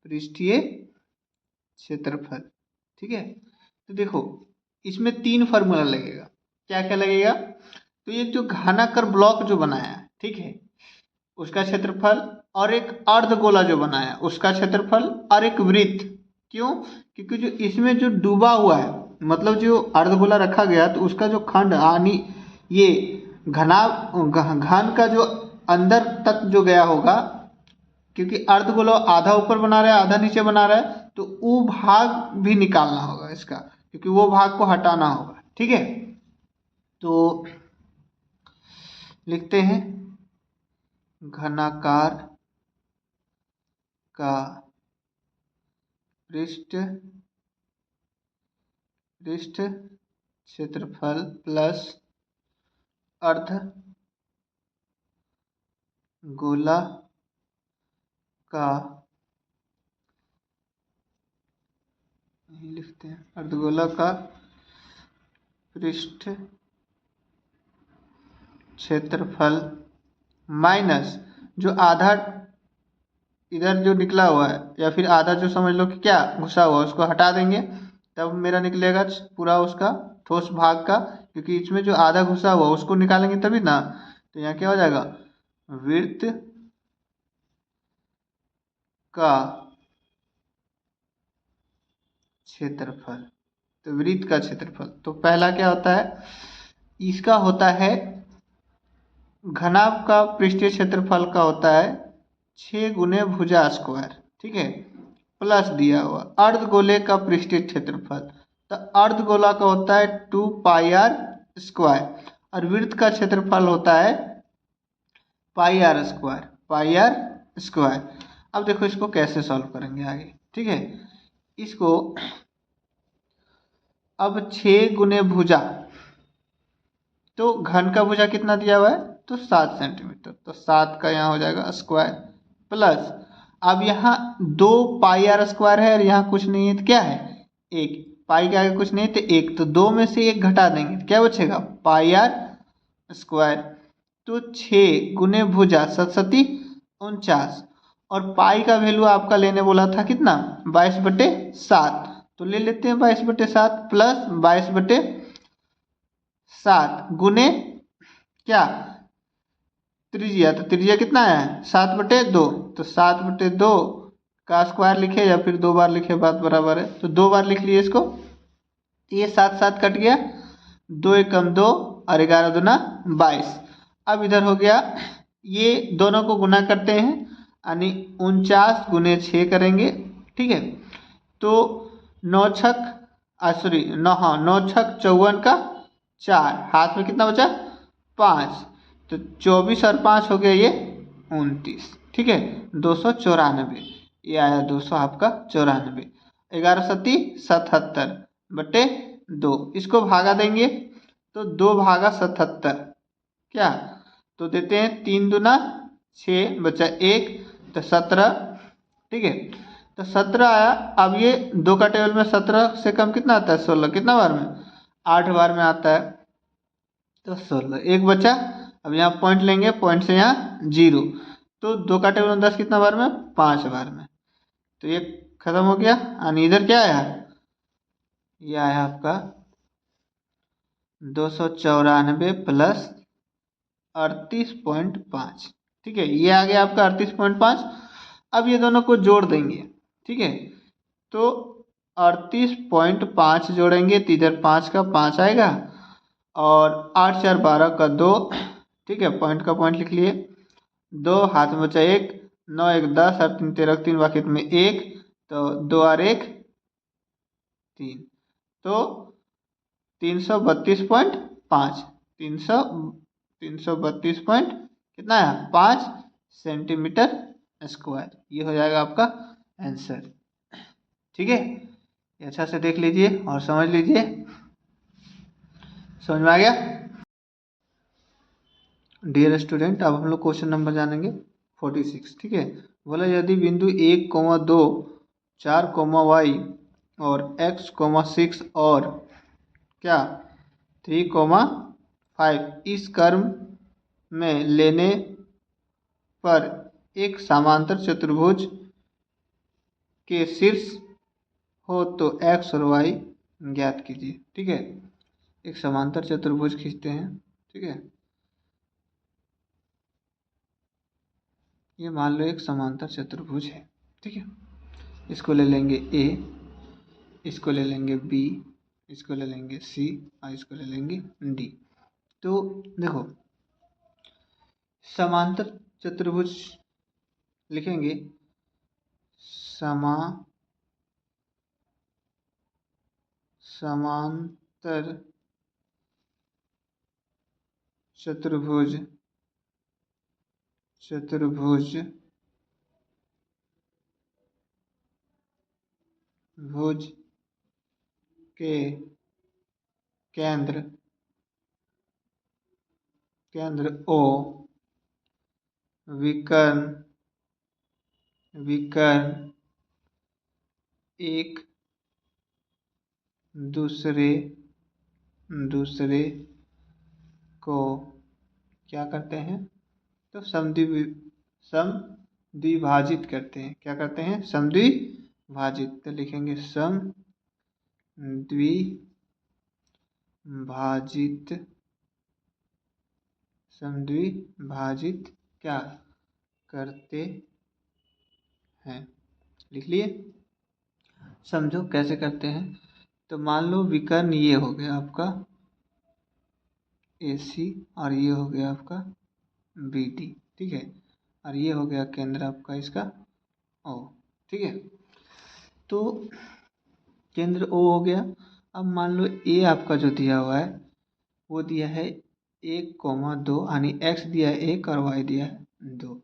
[SPEAKER 1] पृष्ठीय क्षेत्रफल, ठीक है। तो देखो इसमें 3 फार्मूला लगेगा, क्या क्या लगेगा, तो ये जो घनाकार ब्लॉक जो बनाया है, ठीक है, उसका क्षेत्रफल, और एक अर्धगोला जो बनाया उसका क्षेत्रफल, और एक वृत्त। क्यों, क्योंकि जो इसमें जो डूबा हुआ है, मतलब जो अर्धगोला रखा गया तो उसका जो खंड यानी ये घन का जो अंदर तक जो गया होगा, क्योंकि अर्धगोला आधा ऊपर बना रहा है आधा नीचे बना रहा है, तो वो भाग भी निकालना होगा इसका, क्योंकि वो भाग को हटाना होगा, ठीक है। तो लिखते हैं घनाकार का पृष्ठ क्षेत्रफल प्लस अर्ध गोला का, लिखते हैं अर्धगोला का पृष्ठ क्षेत्रफल माइनस जो आधा इधर जो निकला हुआ है, या फिर आधा जो समझ लो कि क्या घुसा हुआ है उसको हटा देंगे, तब मेरा निकलेगा पूरा उसका ठोस भाग का, क्योंकि इसमें जो आधा घुसा हुआ उसको निकालेंगे तभी ना। तो यहाँ क्या हो जाएगा, वृत्त का क्षेत्रफल। तो वृत्त का क्षेत्रफल, तो पहला क्या होता है, इसका होता है घनाभ का पृष्ठीय क्षेत्रफल का होता है 6 गुने भुजा स्क्वायर, ठीक है, प्लस दिया हुआ अर्धगोले का पृष्ठीय क्षेत्रफल, तो अर्धगोला का होता है 2 पाई आर स्क्वायर, और वृत्त का क्षेत्रफल होता है पाई आर स्क्वायर। अब देखो इसको कैसे सॉल्व करेंगे आगे, ठीक है। इसको अब 6 गुने भुजा, तो घन का भुजा कितना दिया हुआ है, तो 7 सेंटीमीटर, तो 7 का यहाँ हो जाएगा स्क्वायर, प्लस अब यहाँ 2 पाई आर स्क्वायर है और यहाँ कुछ नहीं है तो क्या है, एक, पाई के आगे कुछ नहीं तो एक, तो 2 में से 1 घटा देंगे तो क्या बचेगा, पाई आर स्क्वायर। तो 6 गुने भुजा 7×7 = 49, और पाई का वैल्यू आपका लेने बोला था कितना, 22/7, तो ले लेते हैं 22/7 प्लस 22/7 गुने क्या, त्रिज्या, तो त्रिज्या कितना है 7/2, तो 7/2 का स्क्वायर लिखे या फिर 2 बार लिखे, बात बराबर है, तो 2 बार लिख लिए इसको, ये 7 कट गया, 2 एकम 2 और 11 दूना 22। अब इधर हो गया, ये दोनों को गुना करते हैं यानी 49 गुने 6 करेंगे, ठीक है, तो 9 छक 54 का 4, हाथ में कितना बचा 5, तो 24 और 5 हो गया ये 29, ठीक है, 294, ये आया 200 आपका 94, 11×7=77/2, इसको भागा देंगे तो 2/77 क्या, तो देते हैं 3 दूना 6 बचा 1, तो 17, ठीक है, तो 17 आया। अब ये 2 का टेबल में 17 से कम कितना आता है, 16, कितना बार में, 8 बार में आता है, तो 16, एक बचा, अब यहाँ पॉइंट लेंगे, पॉइंट से यहाँ 0, तो 2 का टेबल में 10 कितना बार में, 5 बार में, तो ये खत्म हो गया। और इधर क्या आया, ये आया आपका 294 प्लस 38.5, ठीक है, ये आ गया आपका 38.5। अब ये दोनों को जोड़ देंगे, ठीक है, तो 38.5 जोड़ेंगे तो इधर 5 का 5 आएगा, और 8×4 = 12 का 2, ठीक है, पॉइंट का पॉइंट लिख लिए, 2 हाथ में बचा 1, 9×1 = 10, 8×3 = 13, बाकी में 1, तो 2×1 = 3, तो 332.5, 332 पॉइंट कितना है 5 सेंटीमीटर स्क्वायर, ये हो जाएगा आपका आंसर, ठीक है। ये अच्छा से देख लीजिए और समझ लीजिए, समझ में आ गया। डियर स्टूडेंट, अब हम लोग क्वेश्चन नंबर जानेंगे 46, ठीक है। बोला यदि बिंदु 1, 2, 4, y और x, 6 और क्या 3, 5 इस कर्म में लेने पर एक समांतर चतुर्भुज के शीर्ष हो तो x और y ज्ञात कीजिए, ठीक है। एक समांतर चतुर्भुज खींचते हैं, ठीक है, ये मान लो एक समांतर चतुर्भुज है, ठीक है, इसको ले लेंगे A, इसको ले लेंगे B, इसको ले लेंगे C और इसको ले लेंगे D। तो देखो समांतर चतुर्भुज लिखेंगे, समांतर चतुर्भुज भुज के केंद्र O विकर्ण एक दूसरे को क्या करते हैं, तो समद्विभाजित करते हैं, क्या करते हैं, समद्विभाजित, तो लिखेंगे समद्विभाजित क्या करते हैं, लिख लिए। समझो कैसे करते हैं, तो मान लो विकर्ण ये हो गया आपका AC और ये हो गया आपका BD, ठीक है, और ये हो गया केंद्र आपका इसका O, ठीक है। तो केंद्र O हो गया। अब मान लो A आपका जो दिया हुआ है वो दिया है 1,2 यानी x दिया है 1 और y दिया है 2,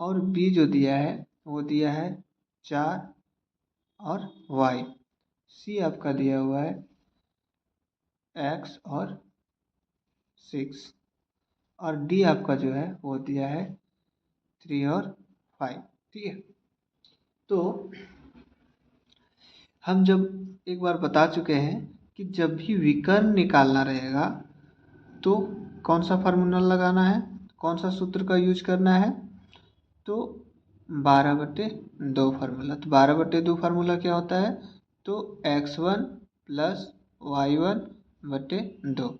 [SPEAKER 1] और B जो दिया है वो दिया है 4 और y, C आपका दिया हुआ है x और 6, और D आपका जो है वो दिया है 3 और 5, ठीक है। तो हम जब एक बार बता चुके हैं कि जब भी विकर्ण निकालना रहेगा तो कौन सा फार्मूला लगाना है, कौन सा सूत्र का यूज करना है, तो 12/2 फार्मूला। तो 12/2 फार्मूला क्या होता है, तो x1 प्लस y1/2।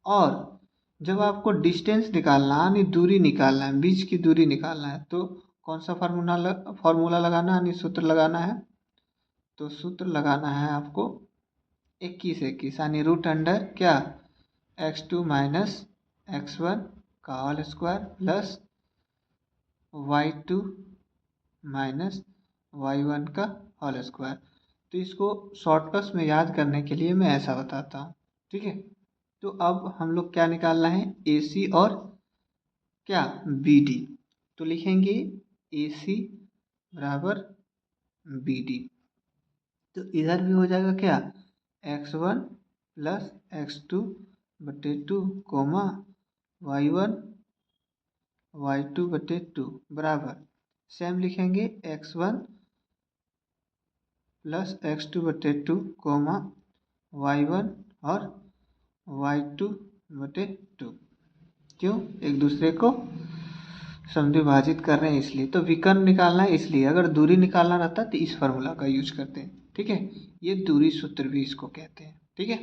[SPEAKER 1] और जब आपको डिस्टेंस निकालना यानी दूरी निकालना है, बीच की दूरी निकालना है, तो कौन सा फार्मूला लगाना है यानी सूत्र लगाना है, तो सूत्र लगाना है आपको 21 यानी रूट अंडर क्या x2 माइनस x1 का whole square plus y2 minus y1 का होल स्क्वायर। तो इसको शॉर्टकट्स में याद करने के लिए मैं ऐसा बताता हूँ, ठीक है। तो अब हम लोग क्या निकालना है, AC और क्या BD। तो लिखेंगे AC बराबर BD। तो इधर भी हो जाएगा क्या x1 plus x2/2 coma y1 y2/2 बराबर सेम लिखेंगे x1 plus x2/2 coma y1 और y2/2। क्यों, एक दूसरे को समद्विभाजित कर रहे हैं इसलिए। तो विकर्ण निकालना है इसलिए, अगर दूरी निकालना रहता तो इस फार्मूला का यूज करते हैं, ठीक है। ये दूरी सूत्र भी इसको कहते हैं, ठीक है।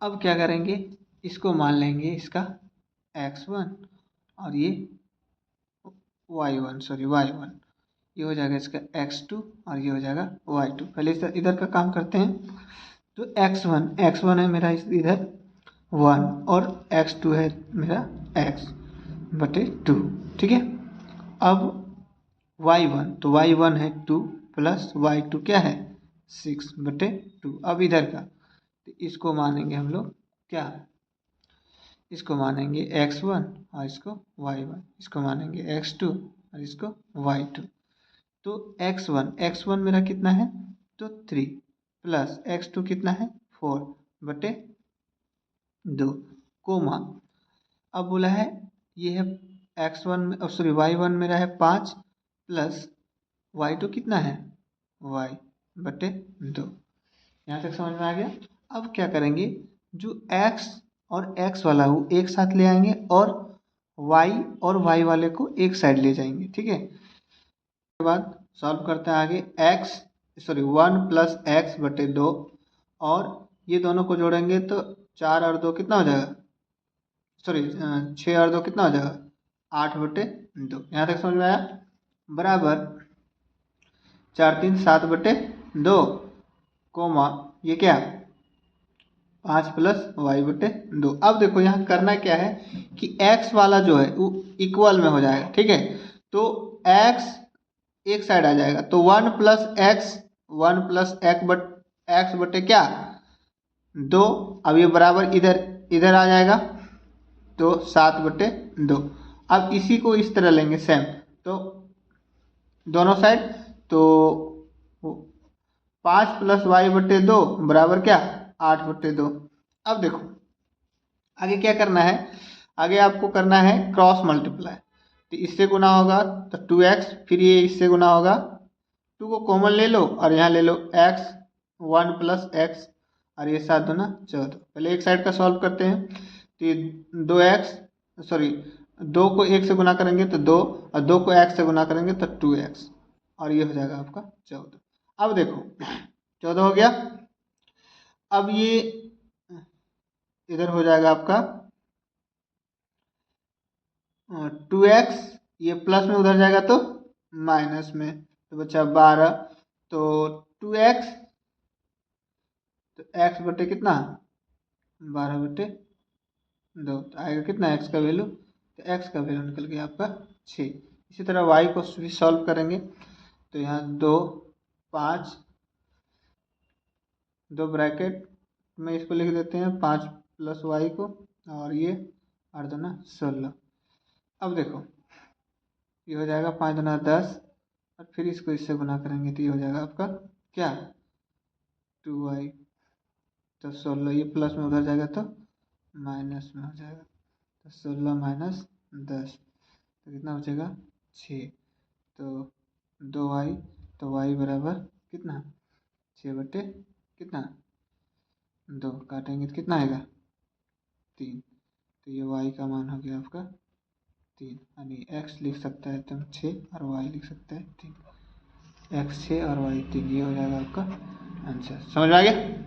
[SPEAKER 1] अब क्या करेंगे, इसको मान लेंगे इसका x1 और ये y1, ये हो जाएगा इसका x2 और ये हो जाएगा y2। पहले इधर का काम करते हैं। तो x1 है मेरा इधर 1 और x2 है मेरा x/2, ठीक है। अब y1, तो y1 है 2 प्लस y2 क्या है 6/2। अब इधर का तो इसको मानेंगे हम लोग क्या, इसको मानेंगे x1 और इसको y1, इसको मानेंगे x2 और इसको y2। तो x1 मेरा कितना है, तो 3 प्लस x2 कितना है 4/2 कोमा। अब बोला है ये है y1 मेरा है 5 प्लस y2 कितना है y/2। यहाँ तक समझ में आ गया। अब क्या करेंगे, जो x और x वाला वो एक साथ ले आएंगे और y और y वाले को एक साइड ले जाएंगे, ठीक है। उसके बाद सॉल्व करते हैं आगे 1 प्लस x/2 और ये दोनों को जोड़ेंगे तो 4 और 2 कितना हो जाएगा, 6 और 2 कितना हो जाएगा 8/2। यहाँ तक समझ में आया। बराबर 4 3 7/2 कोमा ये क्या 5 प्लस y/2। अब देखो यहाँ करना क्या है कि x वाला जो है वो इक्वल में हो जाएगा, ठीक है। तो x एक साइड आ जाएगा, तो 1 प्लस x बटे क्या 2। अब ये बराबर इधर इधर आ जाएगा, तो 7/2। अब इसी को इस तरह लेंगे सेम, तो दोनों साइड, तो 5 प्लस y/2 बराबर क्या 8/2। अब देखो आगे क्या करना है, आगे आपको करना है क्रॉस मल्टीप्लाई। तो इससे गुना होगा तो 2x, फिर ये इससे गुना होगा, 2 को कॉमन ले लो और यहाँ ले लो x 1 प्लस x और ये 7 दूना 14। पहले एक साइड का सॉल्व करते हैं। तो ये 2 को 1 से गुना करेंगे तो 2 और 2 को x से गुना करेंगे तो 2x और ये हो जाएगा आपका 14। अब देखो 14 हो गया। अब ये इधर हो जाएगा आपका 2x, ये प्लस में उधर जाएगा तो माइनस में, तो बचा 12 तो 2x, तो x बटे कितना 12/2, तो आएगा कितना x का वैल्यू, तो x का वैल्यू निकल गया आपका 6। इसी तरह y को भी सॉल्व करेंगे, तो यहाँ 2 5, 2 ब्रैकेट में इसको लिख देते हैं 5 प्लस y को, और ये 8 दूना 16। अब देखो ये हो जाएगा 5 दूना 10, और फिर इसको इससे गुना करेंगे तो ये हो जाएगा आपका क्या 2y, तो 16, ये प्लस में उधर जाएगा तो माइनस में हो जाएगा, तो 16 माइनस 10, तो कितना बचेगा 6। तो 2y, तो y बराबर कितना 6 बटे कितना 2, काटेंगे तो कितना आएगा 3, तो ये y का मान हो गया आपका 3, यानी x लिख सकता है तुम 6 और y लिख सकता है 3, x 6 और y 3, ये हो जाएगा आपका आंसर। समझ में आ गया।